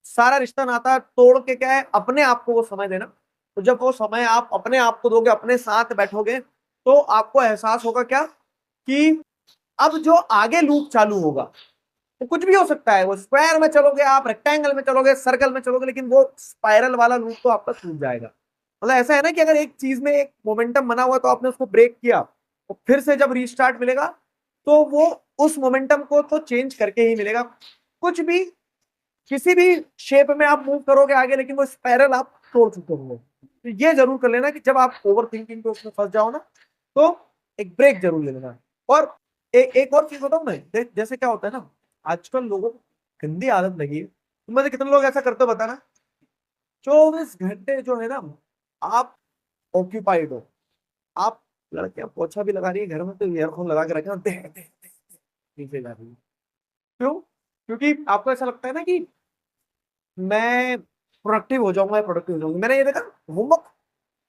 सारा रिश्ता नाता तोड़ के क्या है, अपने आप को वो समय देना। तो जब वो समय आप अपने आप को दोगे, अपने साथ बैठोगे, तो आपको एहसास होगा क्या, कि अब जो आगे लूप चालू होगा, तो कुछ भी हो सकता है, वो स्क्वायर में चलोगे आप, रेक्टेंगल में चलोगे, सर्कल में चलोगे, लेकिन वो स्पाइरल वाला लूप तो आपका टूट जाएगा। मतलब ऐसा है ना, कि अगर एक चीज में एक मोमेंटम बना हुआ तो आपने उसको ब्रेक किया, तो फिर से जब रीस्टार्ट मिलेगा, तो वो उस मोमेंटम को तो चेंज करके ही मिलेगा। कुछ भी किसी भी शेप में आप मूव करोगे आगे, लेकिन वो स्पाइरल आप तोड़ चुके होंगे। तो ये जरूर कर लेना कि जब आप ओवर थिंकिंग पे उसमें फंस जाओ ना, तो एक ब्रेक जरूर ले लेना। और एक और चीज बताऊं मैं, जैसे क्या होता है ना, आजकल लोगों को गंदी आदत लगी है, तुम में से कितने लोग ऐसा करते हो बताना, 24 घंटे जो है ना, आप ऑक्यूपाइड हो। आप लड़कियां पोछा भी लगा रही है घर में, तो ईयरफोन लगा के रखे हो, दे दे दे दे, नीचे जा रही है। क्यों? क्योंकि आपको ऐसा लगता है ना, कि मैं प्रोडक्टिव हो जाऊंगा, प्रोडक्टिव हो जाऊंगा। मैंने ये देखा, होमवर्क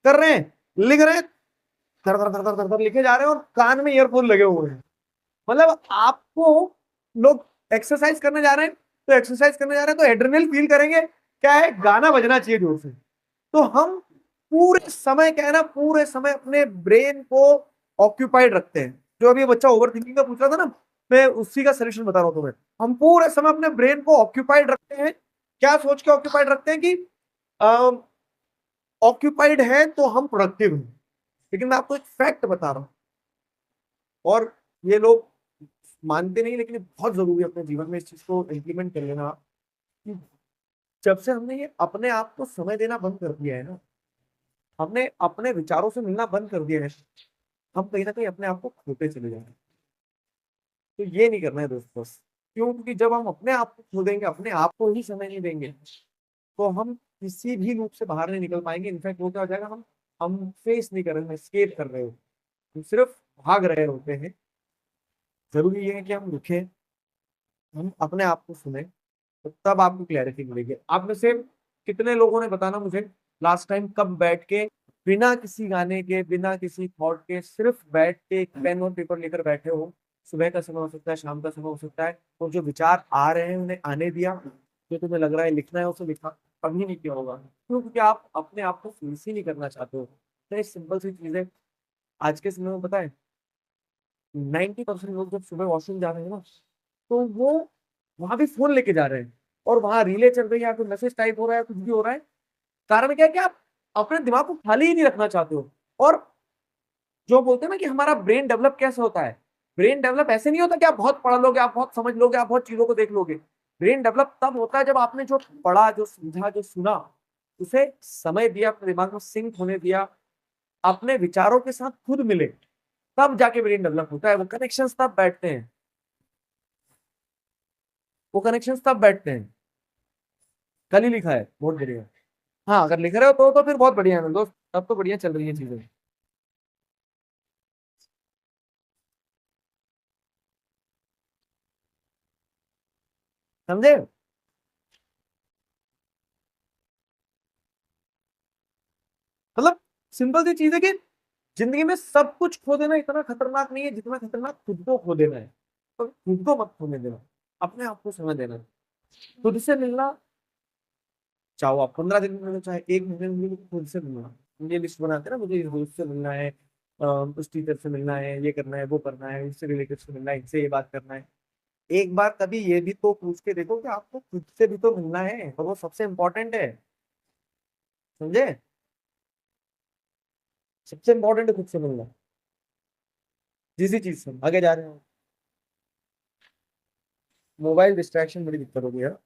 कर रहे हैं, लिख रहे हैं, धर धर धर धर धर धर लिखे जा रहे हैं, और कान में ईयरफोन लगे हुए हैं। मतलब आपको, लोग एक्सरसाइज करने जा रहे हैं, तो एक्सरसाइज करने जा रहे हैं तो एड्रेनल फील करेंगे, क्या है, गाना बजना चाहिए जोर से। तो हम पूरे समय क्या है ना, पूरे समय अपने ब्रेन को ऑक्यूपाइड रखते हैं। जो अभी बच्चा ओवर थिंकिंग का पूछ रहा था ना, मैं उसी का सोल्यूशन बता रहा हूँ तुम्हें। हम पूरे समय अपने ब्रेन को ऑक्यूपाइड रखते हैं, क्या सोच के ऑक्यूपाइड रखते हैं, कि ऑक्यूपाइड है तो हम प्रोडक्टिव हैं। लेकिन मैं आपको एक फैक्ट बता रहा हूँ, और ये लोग मानते नहीं, लेकिन ये बहुत जरूरी है अपने जीवन में इस चीज को इम्प्लीमेंट कर लेना, कि जब से हमने ये अपने आप को समय देना बंद कर दिया है ना, हमने अपने विचारों से मिलना बंद कर दिया है, हम कहीं ना कहीं अपने आप को खोते चले जा रहे हैं। तो ये नहीं करना है दोस्तों। क्यों? क्योंकि जब हम अपने आप को खो देंगे, अपने आप को ही समय नहीं देंगे, तो हम किसी भी रूप से बाहर नहीं निकल पाएंगे। इनफैक्ट वो क्या हो जाएगा, हम फेस नहीं कर रहे हैं, स्केप कर रहे हो, हम सिर्फ भाग रहे होते हैं। जरूरी ये है कि हम रुके, हम अपने आप को सुने, तो तब आपको क्लैरिटी मिलेगी। आप में से कितने लोगों ने, बताना मुझे, लास्ट टाइम कब बैठ के, बिना किसी गाने के, बिना किसी थॉट के, सिर्फ बैठ के पेन और पेपर लेकर बैठे हो। सुबह का समय हो सकता है, शाम का समय हो सकता है, और जो विचार आ रहे हैं उन्हें आने दिया, जो तुम्हें लग रहा है लिखना है उसे लिखा। कभी नहीं किया होगा, क्यों? क्योंकि आप अपने आप को फेस ही नहीं करना चाहते हो। तो एक सिंपल सी चीज है, आज के समय में पता है, 90% लोग जब सुबह वॉशरूम जा रहे हैं ना, तो वो वहां भी फोन लेके जा रहे हैं, और वहां रीले चल रही है, या फिर मैसेज टाइप हो रहा है, कुछ भी हो रहा है। कारण क्या है, कि आप अपने दिमाग को खाली ही नहीं रखना चाहते हो। और जो बोलते हैं ना, कि हमारा ब्रेन डेवलप कैसे होता है, ब्रेन डेवलप ऐसे नहीं होता कि आप बहुत पढ़ लोगे, आप बहुत समझ लोगे, आप बहुत चीजों को देख लोगे। ब्रेन डेवलप तब होता है जब आपने जो पढ़ा, जो समझा, जो सुना, उसे समय दिया, अपने दिमाग में सिंक होने दिया, अपने विचारों के साथ खुद मिले, तब जाके ब्रेन डेवलप होता है। वो कनेक्शंस तब बैठते हैं, वो कनेक्शंस तब बैठते हैं। कल ही लिखा है, बहुत बढ़िया। हाँ, अगर लिख रहे हो तो फिर बहुत बढ़िया है मेरे दोस्त, तब तो बढ़िया चल रही है चीजें। समझे? मतलब सिंपल सी चीज है, कि जिंदगी में सब कुछ खो देना इतना खतरनाक नहीं है, जितना खतरनाक खुद को खो देना है। तो खुद को मत खोने देना, अपने आप को समय देना, खुद से मिलना। चाहो आप 15 दिन में मिलो, चाहे एक महीने में मिलो, खुद से मिलना। ये लिस्ट बनाते हैं ना, मुझे इस दोस्त से मिलना है, उस टीचर से मिलना है, ये करना है, वो करना है, इससे रिलेटिव से मिलना है, इनसे ये बात करना है। एक बार कभी ये भी तो पूछ के देखो, कि आपको खुद से भी तो मिलना है, और वो सबसे इंपॉर्टेंट है। समझे? सबसे इंपॉर्टेंट है खुद से मिलना। जिस चीज से आगे जा रहे हो, मोबाइल डिस्ट्रैक्शन बड़ी दिक्कत हो गई है।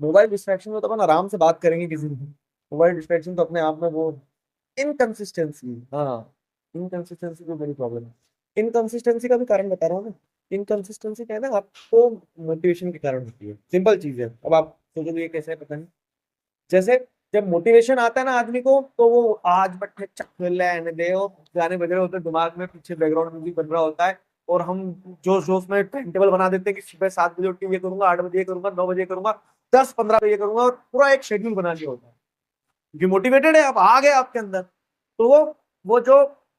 मोबाइल डिस्ट्रैक्शन में तो अपन आराम से बात करेंगे किसी से। मोबाइल डिस्ट्रैक्शन तो अपने आप में वो इनकंसिस्टेंसी, हाँ, इनकंसिस्टेंसी तो बड़ी प्रॉब्लम है। इनकंसिस्टेंसी का भी कारण बता रहा हूँ ना। इनकंसिस्टेंसी क्या है ना, आपको मोटिवेशन के कारण होती है। सिंपल चीज है। अब आप सोचोगे ये कैसे है, पता नहीं। जैसे जब मोटिवेशन आता है ना आदमी को, तो वो आज बट्टे चल रहे दे, गाने बज रहे होते हैं दिमाग में, पीछे बैकग्राउंड म्यूजिक बज रहा होता है, और हम जोश जोश में टाइम टेबल बना देते हैं कि सुबह 7 बजे उठ के ये करूंगा, 8 बजे ये करूंगा, 9 बजे करूंगा, 10-15 बजे ये करूंगा, और पूरा एक शेड्यूल बना लिया होता है क्योंकि मोटिवेटेड है, अब आ गए आपके अंदर। तो वो जो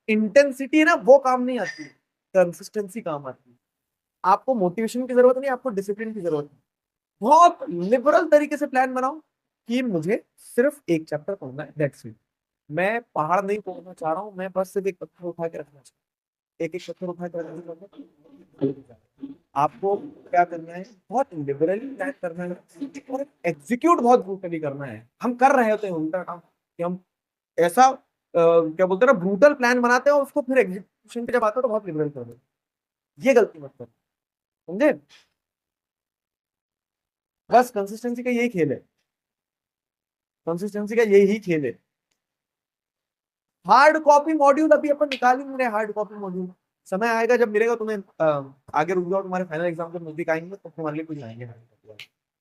इंटेंसिटी है ना, वो काम नहीं आती, कंसिस्टेंसी काम आती है। आपको मोटिवेशन की जरूरत नहीं, आपको डिसिप्लिन की जरूरत है। बहुत लिबरल तरीके से प्लान बनाओ कि मुझे सिर्फ एक चैप्टर पढ़ना है, दैट्स इट। मैं पहाड़ नहीं तोड़ना चाह रहा हूँ, मैं बस सिर्फ एक पत्थर उठा के रखना चाहता हूँ, एक एक पत्थर उठा के रखना चाहता हूँ। आपको क्या करना है, बहुत लिबरली प्लान करना है, और एग्जीक्यूट बहुत ब्रूटली करना है। हम कर रहे होते हैं उल्टा काम, कि हम ऐसा क्या बोलते हैं ना, ब्रूटल प्लान बनाते हैं और उसको फिर एग्जीक्यूशन पे जब आता है तो बहुत लिबरल कर देते हैं। ये गलती मत करो, समझे। बस कंसिस्टेंसी का यही खेल है, कंसिस्टेंसी का यही खेल है। हार्ड कॉपी मॉड्यूल अभी अपन निकाल ही नहीं रहे, हार्ड कॉपी मॉड्यूल समय आएगा जब मिलेगा तुम्हें। आगे रुक जाओ, तुम्हारे फाइनल एग्जाम जब नजदीक आएंगे तो तुम्हारे लिए कुछ आएंगे।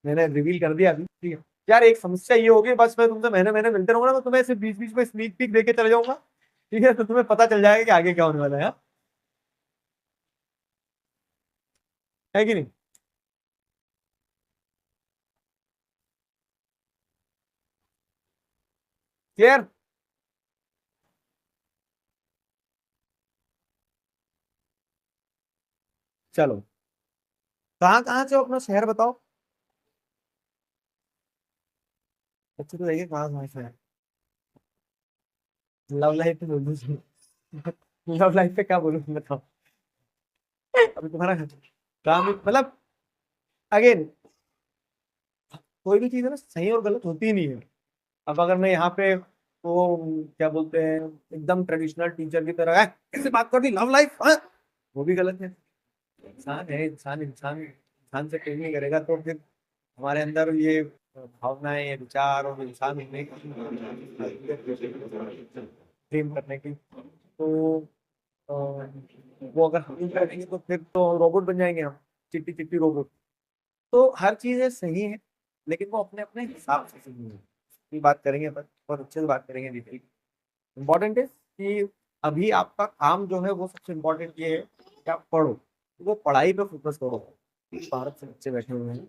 मैंने रिवील कर दिया अभी, ठीक है। यार एक समस्या ये होगी, बस मैं तुमसे महीने महीने मिलते रहूंगा ना, तो तुम्हें सिर्फ बीच बीच में स्नीक पीक देके चले जाऊंगा, ठीक है, तो तुम्हें पता चल जाएगा कि आगे क्या होने वाला है, हाँ? है कि नहीं। क्लियर। चलो, कहाँ कहाँ से हो, अपना शहर बताओ। अच्छा तो देखिए कहाँ कहाँ से है। लव लाइफ पे बोलूँ, लव लाइफ पे क्या बोलूँ बताओ। अभी तुम्हारा काम मतलब, अगेन, कोई भी चीज है ना सही और गलत होती ही नहीं है। अब अगर मैं यहाँ पे वो क्या बोलते हैं, एकदम ट्रेडिशनल टीचर की तरह कैसे बात कर दी लव लाइफ, हाँ, वो भी गलत है। इंसान है, इंसान से प्रेम नहीं करेगा तो फिर हमारे अंदर ये भावनाएं, ये विचार और इंसान होने की, प्रेम करने की, तो वो अगर हम नहीं करेंगे तो फिर तो रोबोट बन जाएंगे हम, चिट्टी चिट्टी रोबोट। तो हर चीजें सही है, लेकिन वो अपने अपने हिसाब से सही है। ये बात करेंगे अपन, और अच्छे से बात करेंगे डिटेल। इम्पोर्टेंट है कि अभी आपका काम जो है वो सबसे इम्पोर्टेंट ये है कि आप पढ़ो, वो पढ़ाई पे फोकस करो। भारत से बच्चे बैठे हुए हैं।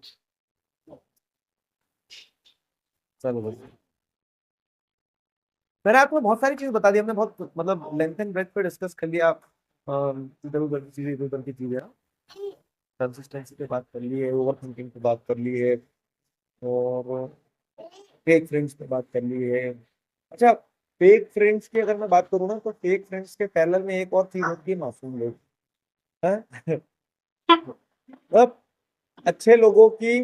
चलो भाई, मैंने आपको बहुत सारी चीज बता दी, हमने बहुत मतलब लेंथ एंड ब्रेथ पे डिस्कस कर लिया। इधर उधर की चीजें, इधर उधर की चीजें, कंसिस्टेंसी पे बात कर ली है, ओवर थिंकिंग पे बात कर ली है, और फेक फ्रेंड्स पे बात कर ली है। अच्छा, फेक फ्रेंड्स की अगर मैं बात करूँ ना, तो फेक फ्रेंड्स के पैरेलल में एक और चीज होती है, मासूम लोग, हैं? मतलब अच्छे लोगों की,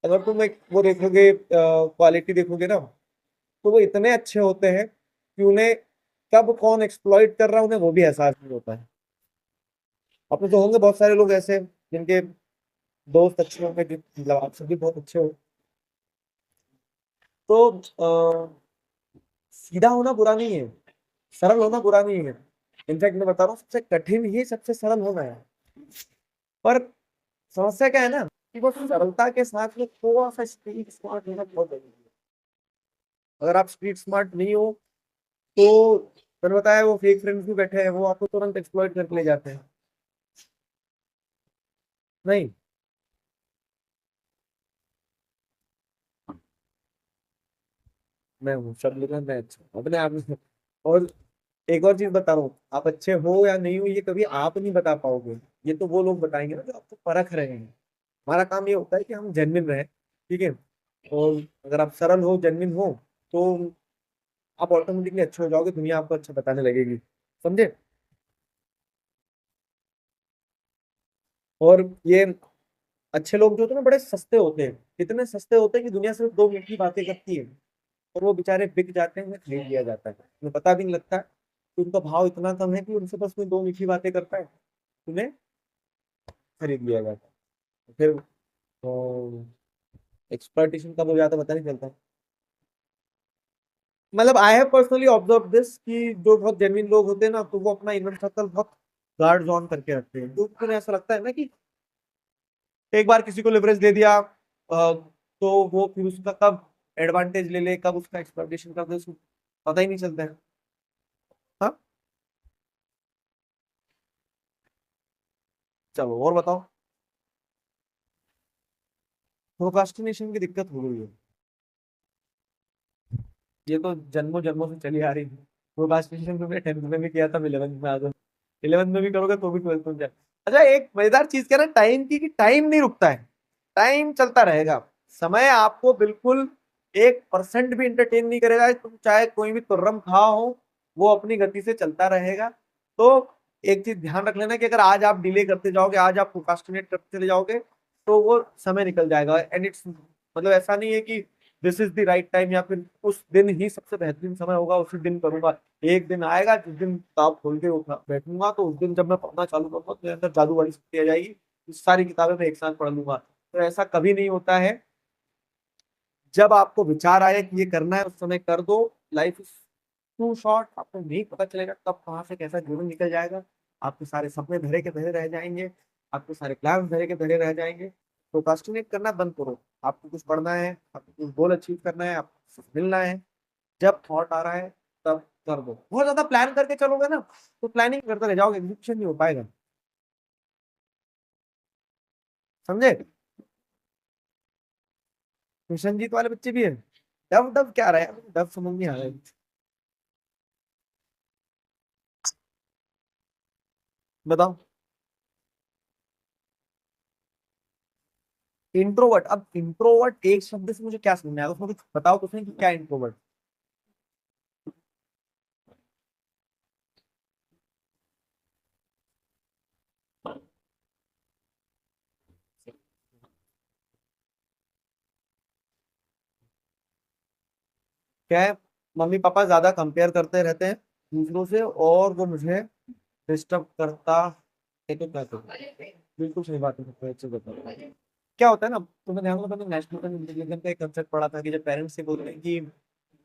अगर तुम एक वो देखोगे, क्वालिटी देखोगे ना, तो वो इतने अच्छे होते हैं कि उन्हें कब कौन एक्सप्लॉइट कर रहा है उन्हें वो भी एहसास नहीं होता है। आपने तो होंगे बहुत सारे लोग ऐसे जिनके दोस्त अच्छे होंगे, मतलब आप सभी बहुत अच्छे हो, तो सीधा होना बुरा नहीं है, सरल होना बुरा नहीं है। इनफैक्ट मैं बता रहा हूँ, सबसे कठिन ही सबसे सरल होना है। पर समस्या क्या है ना, कि वो सरलता के साथ में थोड़ा सा स्ट्रीट स्मार्ट होना बहुत जरूरी है। अगर आप स्ट्रीट स्मार्ट नहीं हो, तो मैंने बताया वो फेक फ्रेंड्स भी बैठे हैं, वो आपको तुरंत एक्सप्लॉइट करके ले जाते हैं। नहीं, मैं हूँ सब लोग, मैं अच्छा हूँ अपने आप में। और एक और चीज बता रहा हूँ, आप अच्छे हो या नहीं हो ये कभी आप नहीं बता पाओगे, ये तो वो लोग बताएंगे ना जो आपको परख रहे हैं। हमारा काम ये होता है कि हम जेन्युइन रहे, ठीक है। और अगर आप सरल हो, जेन्युइन हो, तो आप ऑटोमेटिकली अच्छे हो जाओगे, दुनिया आपको अच्छा बताने लगेगी, समझे। और ये अच्छे लोग जो होते हैं ना, बड़े सस्ते होते हैं, इतने सस्ते होते हैं कि दुनिया सिर्फ 2 मिनट की बातें करती है, और वो बेचारे बिक जाते हैं, उन्हें खरीद लिया जाता है, उन्हें पता भी नहीं लगता कि उनका भाव इतना कम है कि उनसे बस कोई 2 मीठी बातें करता है, उन्हें खरीद लिया जाता है। फिर तो एक्सप्लॉइटेशन कब हो जाता है पता नहीं चलता। मतलब I have personally observe this कि जो बहुत जेन्युइन लोग होते हैं ना, तो वो अपना इनर सर्कल बहुत गार्ड ऑन करके रखते हैं। तो तुम्हें ऐसा लगता है ना कि एक बार किसी को लिवरेज दे दिया, तो वो फिर उसका कब एडवांटेज ले ले, कब उसका एक्सप्लॉइटेशन कर दे, उसको पता ही नहीं चलता है। हाँ, चलो और बताओ। प्रोक्रास्टिनेशन की दिक्कत हो गई है, ये तो जन्मों जन्मों से चली आ रही है। प्रोक्रास्टिनेशन तो मैं 10th में भी किया था, 11th में आ गया। 11th में भी करोगे तो भी 12th में जाए। अच्छा, एक मजेदार चीज क्या है ना टाइम की, कि टाइम नहीं रुकता है, टाइम चलता रहेगा। समय आपको बिल्कुल 1% भी इंटरटेन नहीं करेगा। तुम चाहे कोई भी तुर्रम खाओ हो, वो अपनी गति से चलता रहेगा। तो एक चीज ध्यान रख लेना कि अगर आज आप डिले करते जाओगे, आज आप प्रोक्रास्टिनेट करते चले जाओगे, तो वो समय निकल जाएगा। एंड इट्स मतलब ऐसा नहीं है कि this is the right time, या फिर उस दिन ही सबसे बेहतरीन समय होगा उसी दिन करूंगा। एक दिन आएगा जिस दिन किताब खोल के बैठूंगा, तो उस दिन जब मैं पढ़ना चालू करूंगा तो मेरे अंदर जादू वाली शक्ति आ जाएगी, सारी किताबें मैं एक साथ पढ़ लूंगा। तो ऐसा कभी नहीं होता है। जब आपको विचार आए कि ये करना है, उस समय कर दो। लाइफ इज टू शॉर्ट, आपको नहीं पता चलेगा कब कहाँ से कैसा जीवन निकल जाएगा। आपके सारे सपने धरे के धरे रह जाएंगे, आपके सारे प्लान धरे के धरे रह जाएंगे। प्रोक्रास्टिनेट करना बंद करो। आपको कुछ पढ़ना है, आपको कुछ गोल अचीव करना है, आपको कुछ मिलना है, जब थॉट आ रहा है तब कर दो। बहुत ज्यादा प्लान करके चलोगे ना, तो प्लानिंग करते रह जाओगे, एग्जीक्यूशन नहीं हो पाएगा। समझे? कृष्णजीत वाले बच्चे भी है। डब डब क्या रहा है, डब समझ नहीं आ रहा है। बताओ। इंट्रोवर्ट, अब इंट्रोवर्ट एक शब्द से मुझे क्या समझ में आया, उसमें कुछ बताओ तो सही कि क्या इंट्रोवर्ट। क्या है, मम्मी पापा ज्यादा कंपेयर करते रहते हैं दूसरों से, और वो मुझे डिस्टर्ब करता है। तो क्या करूं? बिल्कुल सही बात है, सबको अच्छे बताओ। क्या होता है ना, तुमने ध्यान में नेशनल इंटेलिजेंस का एक कंसेप्ट पढ़ा था कि जब पेरेंट्स से बोलते हैं कि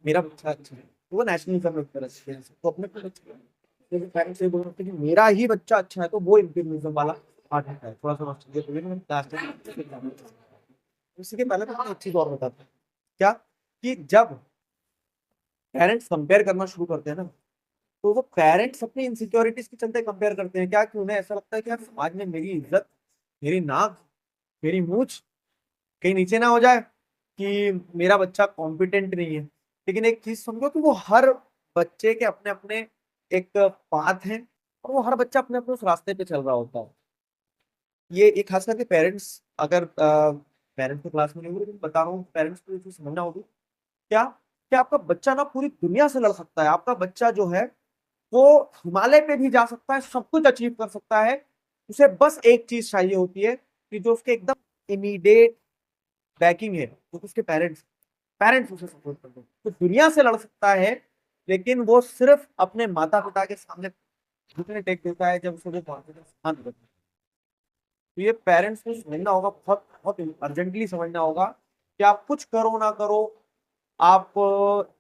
मेरा बच्चा अच्छा है, तो वो नेशनलिज्म एक तरह से तो अपने पेरेंट्स से बोल रहे हैं कि मेरा ही बच्चा अच्छा है, तो वो इंटीग्रेलिज्म वाला पार्ट है। थोड़ा सा ऑस्ट्रेलिया तो मैंने क्लास में इसी के पहले तो एक चीज और बताता हूँ। क्या, कि जब पेरेंट्स कंपेयर करना शुरू करते हैं ना, तो वो पेरेंट्स अपनी इनसिक्योरिटीज के चलते कंपेयर करते हैं। क्या, कि उन्हें ऐसा लगता है कि यार समाज में मेरी इज्जत, मेरी नाक, मेरी मूछ कहीं नीचे ना हो जाए, कि मेरा बच्चा कॉम्पिटेंट नहीं है। लेकिन एक चीज समझो कि वो हर बच्चे के अपने अपने एक पाथ है, और वो हर बच्चा अपने अपने उस रास्ते पे चल रहा होता है। ये खास करके पेरेंट्स, अगर पेरेंट्स की क्लास में नहीं हुई, लेकिन बता रहा हूँ, पेरेंट्स को ये चीज समझना होगी। क्या, कि आपका बच्चा ना पूरी दुनिया से लड़ सकता है। आपका बच्चा जो है, वो हिमालय पे भी जा सकता है, सब कुछ अचीव कर सकता है। उसे बस एक चीज चाहिए होती है, कि जो उसके एकदम इमीडिएट बैकिंग है, वो उसके पेरेंट्स, पेरेंट्स उसे सपोर्ट कर दो, तो दुनिया से लड़ सकता है। लेकिन वो सिर्फ अपने माता पिता के सामने घुटने टेक देता है जब उसे वो कॉन्फिडेंस हाथ देता है। तो ये पेरेंट्स को समझना होगा, बहुत बहुत अर्जेंटली समझना होगा, कि आप कुछ करो ना करो, आप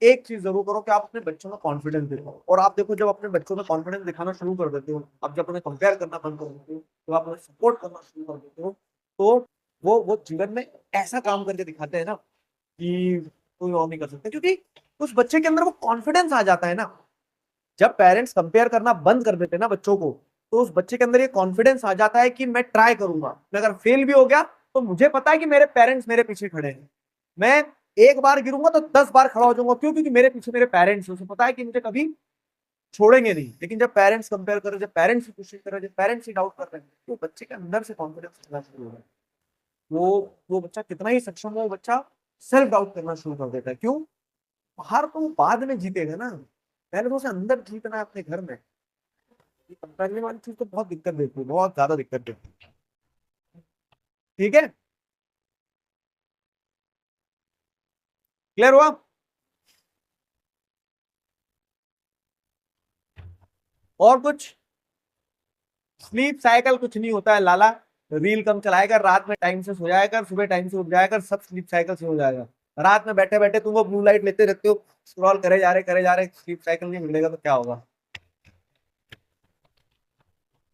एक चीज जरूर करो, कि आप अपने बच्चों में कॉन्फिडेंस दिखाओ। और आप देखो, जब अपने बच्चों में कॉन्फिडेंस दिखाना शुरू कर देते हो, आप जब उन्हें कंपेयर करना बंद कर देते हो, तो आप उन्हें सपोर्ट करना शुरू कर देते हो, तो वो जीवन में ऐसा काम करके दिखाते हैं ना, कि कोई और नहीं कर सकता। क्योंकि उस बच्चे के अंदर वो कॉन्फिडेंस आ जाता है ना। जब पेरेंट्स कंपेयर करना बंद कर देते हैं ना बच्चों को, तो उस बच्चे के अंदर ये कॉन्फिडेंस आ जाता है कि मैं ट्राई करूंगा, मैं अगर फेल भी हो गया, तो मुझे पता है कि मेरे पेरेंट्स मेरे पीछे खड़े हैं। मैं एक बार गिरूंगा तो 10 बार खड़ा हो जाऊंगा। क्यों? क्योंकि मेरे पीछे मेरे पेरेंट्स हैं, उसे पता है कि मुझे कभी छोड़ेंगे नहीं। लेकिन जब पेरेंट्स कंपेयर कर रहे हैं, जब पेरेंट्स की कोशिश कर रहे हैं, जब पेरेंट्स ही डाउट कर रहे हैं, तो बच्चे के अंदर से कॉन्फिडेंस आना शुरू हो रहा है। वो बच्चा कितना ही सक्षम हो, वो बच्चा सेल्फ डाउट करना शुरू कर देता है। क्यों? हार तो वो बाद में जीतेगा ना, पहले तो उसे अंदर जीतना है अपने घर में। ये कंपैरिजन वाली चीज तो बहुत दिक्कत देती है, बहुत ज्यादा दिक्कत देती है। ठीक है, क्लियर हुआ? और कुछ? स्लीप साइकिल कुछ नहीं होता है लाला। रील कम चलाया कर, रात में टाइम से सो जाया कर, सुबह टाइम से उठ जाया कर, सब स्लीप साइकिल से हो जाएगा। रात में बैठे बैठे तुम वो ब्लू लाइट लेते रहते हो, स्क्रॉल करे जा रहे, स्लीप साइकिल नहीं मिलेगा तो क्या होगा।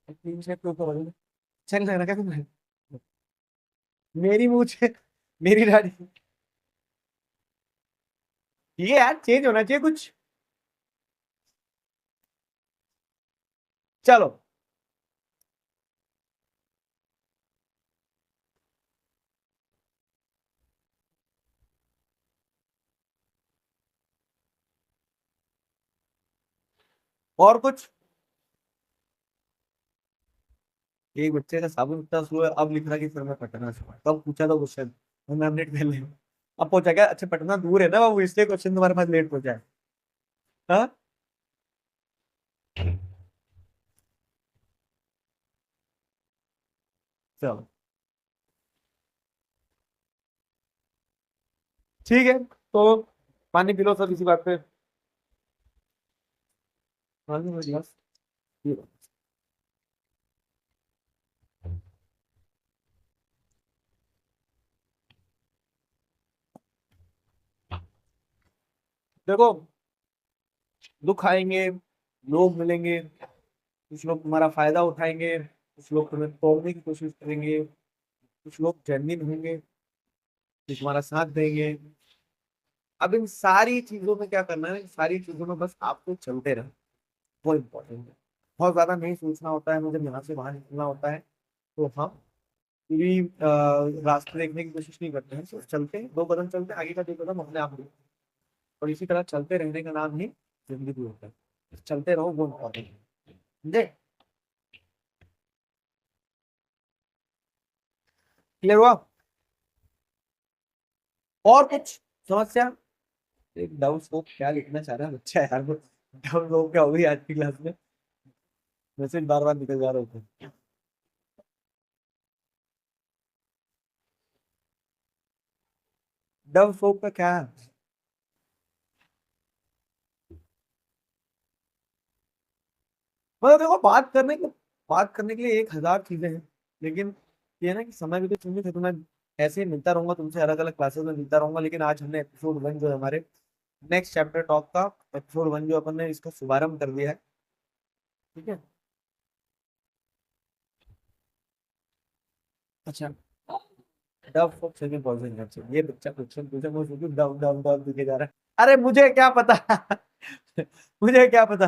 तीन से तो ऊपर हो जाएगा। चल रहा है ना क्या तुम्हें? मेरी मुंह से मेरी दाढ़ी। ये यार चेंज होना चाहिए कुछ। चलो। और कुछ। एक बच्चे का साबुन इतना स्लो है, अब लिख रहा कि फिर मैं पटना से हूँ। कब पूछा था क्वेश्चन, मैं अपडेट कर लिया। अब पहुंचा क्या? अच्छा पटना दूर है ना बाबू, इसलिए क्वेश्चन तुम्हारे पास लेट पहुंचा है। हाँ। चलो ठीक है, तो पानी पी लो सब इसी बात पे। पानी में गिलास पी लो। देखो, दुख आएंगे, लोग मिलेंगे, कुछ लोग तुम्हारा फायदा उठाएंगे, कुछ लोग तुम्हें तोड़ने की कोशिश करेंगे, कुछ लोग जेन्युइन होंगे जो तुम्हारा साथ देंगे। अब इन सारी चीजों में क्या करना है, इन सारी चीजों में बस आपको चलते रहना, वो इम्पोर्टेंट है। बहुत ज्यादा नहीं सोचना होता है, मुझे यहाँ से बाहर निकलना होता है तो हाँ, पूरी रास्ते देखने की कोशिश नहीं करते हैं, सिर्फ चलते हैं, 2 कदम चलते हैं, आगे का 2 कदम अपने आप बढ़ते हैं। और इसी तरह चलते रहने का नाम ही जिंदगी होता है। चलते रहो, वो इम्पोर्टेंट है। समझे? क्लियर हुआ? और कुछ समस्या? एक डाउट स्कोप क्या लिखना चाह रहा है बच्चा यार वो, डाउट स्कोप क्या होगी आज की क्लास में? मैसेज बार बार निकल जा रहे थे। डव सोप का क्या है? मतलब देखो, बात करने के लिए 1,000 चीजें हैं, लेकिन ये है ना कि समय भी तो सीमित है। तो मैं ऐसे ही मिलता रहूंगा तुमसे, अलग अलग क्लासेस में मिलता रहूंगा, लेकिन आज हमने एपिसोड 1 जो है हमारे नेक्स्ट चैप्टर टॉक का, एपिसोड 1 जो अपन ने इसका शुभारंभ कर दिया है। ठीक है। अच्छा, डव सोप से भी पॉइजन है, ये बच्चा क्वेश्चन पूछे, मुझे डव डव डव दिखे जा रहा है। अरे मुझे क्या पता मुझे क्या पता।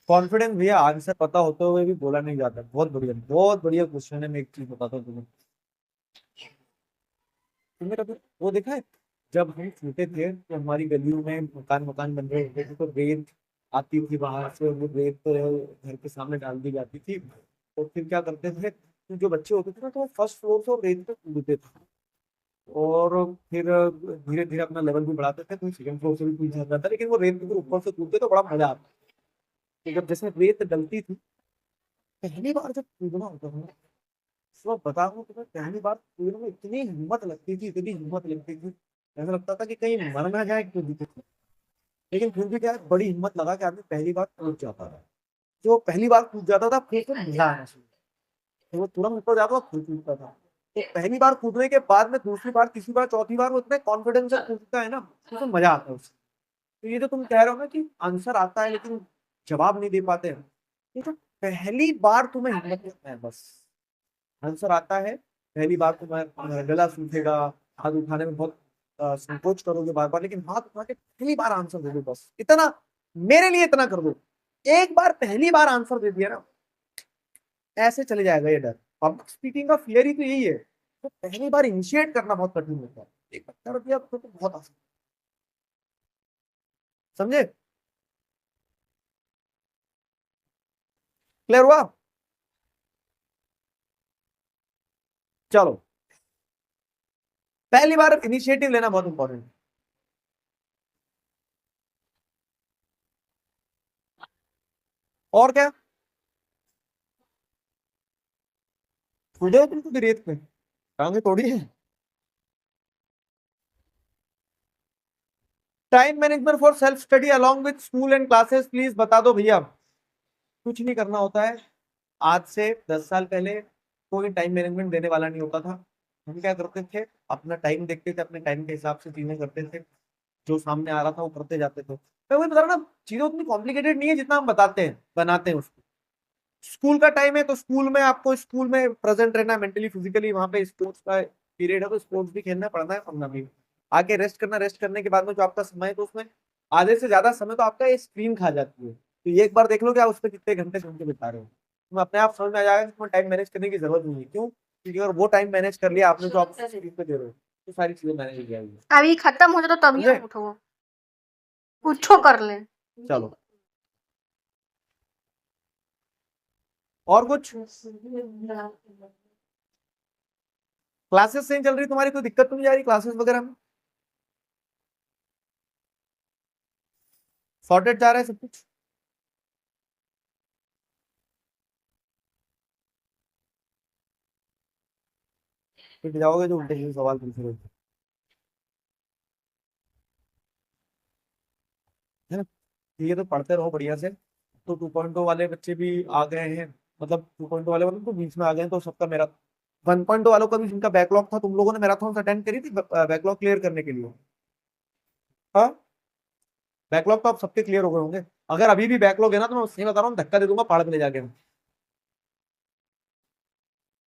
कॉन्फिडेंस भैया, आंसर पता होते हुए भी बोला नहीं जाता। बहुत बढ़िया क्वेश्चन है। मैं एक चीज बताता हूँ तुम्हें। तुमने कभी वो देखा है, जब हम छोटे थे तो हमारी गलियों में मकान मकान बन रहे होते थे, तो रेत आती थी बाहर से, वो रेत तो घर के सामने डाल दी जाती थी। तो फिर क्या करते थे, तो जो बच्चे होते थे ना, तो वो फर्स्ट फ्लोर से रेत पे कूदते थे, और फिर धीरे धीरे अपना लेवल भी बढ़ाते थे, तो सेकंड फ्लोर से भी कूद जाता था, लेकिन वो रेत के फिर ऊपर से कूदते तो बड़ा मजा आता। तो जब जैसे रेत डलती थी, पहली बार जब कूदना होता था, तो बताऊं तुम्हें, पहली बार कूदने में इतनी हिम्मत लगती थी, इतनी हिम्मत लगती थी, ऐसा लगता था कि कहीं मर ना जाए कूद के। लेकिन फिर भी क्या है, बड़ी हिम्मत लगा के आदमी पहली बार कूद जाता था। जो पहली बार कूद जाता था, फिर तो मजा आना शुरू, तो वो तुरंत ऊपर जाता था, फिर कूदता था। तो पहली बार कूदने के बाद में दूसरी बार, तीसरी बार, चौथी बार वो इतने कॉन्फिडेंस से कूदता है ना, तो मजा आता है उससे। तो ये जो तुम कह रहे हो ना कि आंसर आता है लेकिन जवाब नहीं दे पाते हैं, ये तो पहली बार तुम्हें हिम्मत लगता है बस। आंसर आता है, पहली बार तुम्हारा गला सूखेगा, हाथ उठाने में बहुत संकोच करोगे बार बार, लेकिन हाथ उठा के पहली बार आंसर दे दो, बस इतना। मेरे लिए इतना कर दो, एक बार पहली बार आंसर दे दिया ना, ऐसे चले जाएगा ये डर। पब्लिक स्पीकिंग का फियर ही तो यही है, तो पहली बार इनिशिएट करना बहुत कठिन होता है। एक बच्चा रख दिया तो बहुत आसान। समझे? क्लियर हुआ? चलो, पहली बार इनिशिएटिव लेना बहुत इंपॉर्टेंट है। और क्या? कूदे हो तुम तो रेत पे, टांगे तोड़ी है। Time management for self study along with school and classes, please बता दो भैया। कुछ नहीं करना होता है। आज से 10 साल पहले कोई टाइम मैनेजमेंट देने वाला नहीं होता था। हम क्या करते थे, अपना टाइम देखते थे, अपने टाइम के हिसाब से चीजें करते थे, जो सामने आ रहा था वो करते जाते थे। मैं वही बता रहा हूँ ना, चीजें उतनी कॉम्प्लिकेटेड नहीं है जितना हम बताते हैं, बनाते हैं उसको। स्कूल का टाइम है तो स्कूल में आपको स्कूल में प्रेजेंट रहना, मेंटली फिजिकली। वहां पे स्पोर्ट्स का पीरियड है तो स्पोर्ट्स भी खेलना, पढ़ना है, पढ़ना भी। आके रेस्ट करना, रेस्ट करने के बाद में जो आपका समय है तो उसमें आधे से ज्यादा समय तो आपका ये स्क्रीन खा जाती है। तो ये एक बार देख लो कि आप उस पर कितने घंटे घंटे बिता रहे हो, तुम्हें अपने आप समझ में आ जाएगा कि तुम्हें टाइम मैनेज करने की जरूरत नहीं है। क्यों? क्योंकि अगर वो टाइम मैनेज कर लिया आपने जो आप स्क्रीन पे दे रहे हो, तो सारी चीजें मैनेज हो जाएगी। अभी खत्म हो जाए तो तभी समझे? हम उठो, कुछो कर ले। चलो, और कुछ? क्लासेस सही चल रही तुम्हारी? कोई दिक्कत तो नहीं जा रही क्लासेस वगैरह में? सॉर्टेड जा रहा है सब कुछ? फिर जाओगे जो उल्टे सीधे सवाल पूछ रहे हो, है ना? ये तो पढ़ते रहो बढ़िया से। तो 2.0 वाले बच्चे भी आ गए हैं, मतलब 2.0 वाले मतलब तो बीच में आ गए हैं, तो सबका मेरा 1.0 वालों का भी जिनका बैकलॉग था, तुम लोगों ने मैराथन अटेंड करी थी बैकलॉग क्लियर करने के लिए? हाँ, बैकलॉग तो आप सबके क्लियर हो गए होंगे। अगर अभी भी बैकलॉग है ना तो मैं सही बता रहा हूँ, धक्का दे दूंगा पहाड़ पे ले जाके।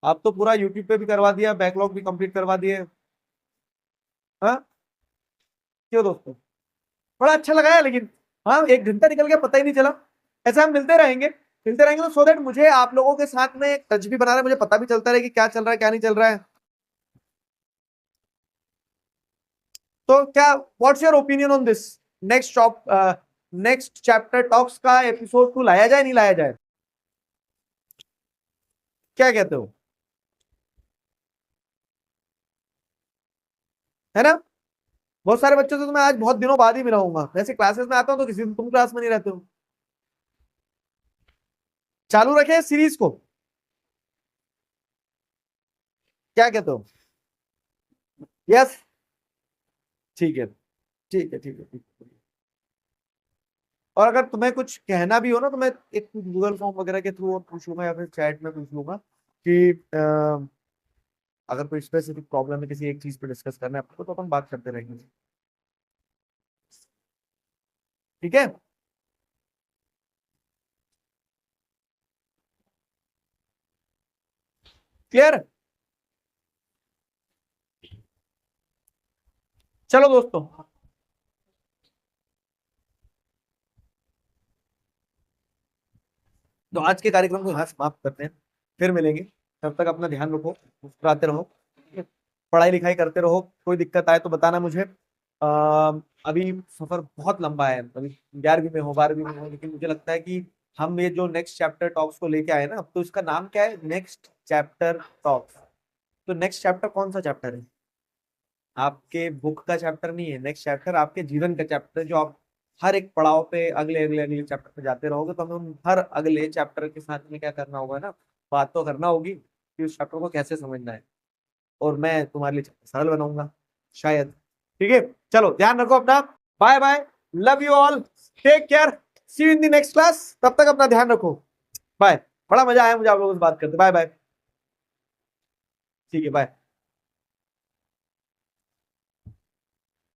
आप तो पूरा यूट्यूब पे भी करवा दिया, बैकलॉग भी कंप्लीट करवा दिए। हाँ, क्यों दोस्तों? बड़ा अच्छा लगा है लेकिन। हाँ, 1 घंटा निकल गया पता ही नहीं चला। ऐसे हम मिलते रहेंगे तो सो दैट मुझे आप लोगों के साथ में एक टच भी बना रहा है, मुझे पता भी चलता रहे कि क्या चल रहा है क्या नहीं चल रहा है। तो क्या, what's your opinion on this? Next next chapter talks का एपिसोड 2 लाया जाए, नहीं लाया जाए? क्या कहते हो? है ना? बहुत सारे बच्चों से तो मैं आज बहुत दिनों बाद ही मिला हूंगा। वैसे क्लासेस में आता हूँ तो किसी दिन तुम क्लास में नहीं रहते हो। चालू रखे सीरीज को? क्या कहते हो? यस? ठीक है, ठीक है, ठीक है, ठीक है। और अगर तुम्हें कुछ कहना भी हो ना तो मैं एक गूगल फॉर्म वगैरह के थ्रू पूछ लूंगा, या फिर चैट में पूछ लूंगा कि अगर कोई स्पेसिफिक प्रॉब्लम है, किसी एक चीज पे डिस्कस करना है आपको, तो अपन बात करते रहेंगे। ठीक है? क्लियर? चलो दोस्तों, तो आज के कार्यक्रम को यहाँ समाप्त करते हैं, फिर मिलेंगे। तब तक अपना ध्यान रखो, मुस्कुराते रहो, पढ़ाई लिखाई करते रहो। कोई दिक्कत आए तो बताना मुझे। अभी सफर बहुत लंबा है, अभी 11वीं में हो, 12वीं में हो, लेकिन मुझे लगता है कि हम ये जो नेक्स्ट चैप्टर टॉक्स को लेके आए ना, अब तो इसका नाम क्या है? Next chapter talks. तो नेक्स्ट चैप्टर कौन सा चैप्टर है? आपके बुक का चैप्टर नहीं है नेक्स्ट चैप्टर, आपके जीवन का चैप्टर है, जो आप हर एक पड़ाव पे अगले अगले अगले चैप्टर पे जाते रहोगे। तो हमें उन हर अगले चैप्टर के साथ में क्या करना होगा ना, बात तो करना होगी कि उस चैप्टर को कैसे समझना है, और मैं तुम्हारे लिए सरल बनाऊंगा शायद। ठीक है? चलो, ध्यान रखो अपना। Bye bye, love you all, take care, see you in the next class. तब तक अपना ध्यान रखो। बाय। बड़ा मजा आया मुझे आप लोगों से बात करते। Bye bye. ठीक है, बाय।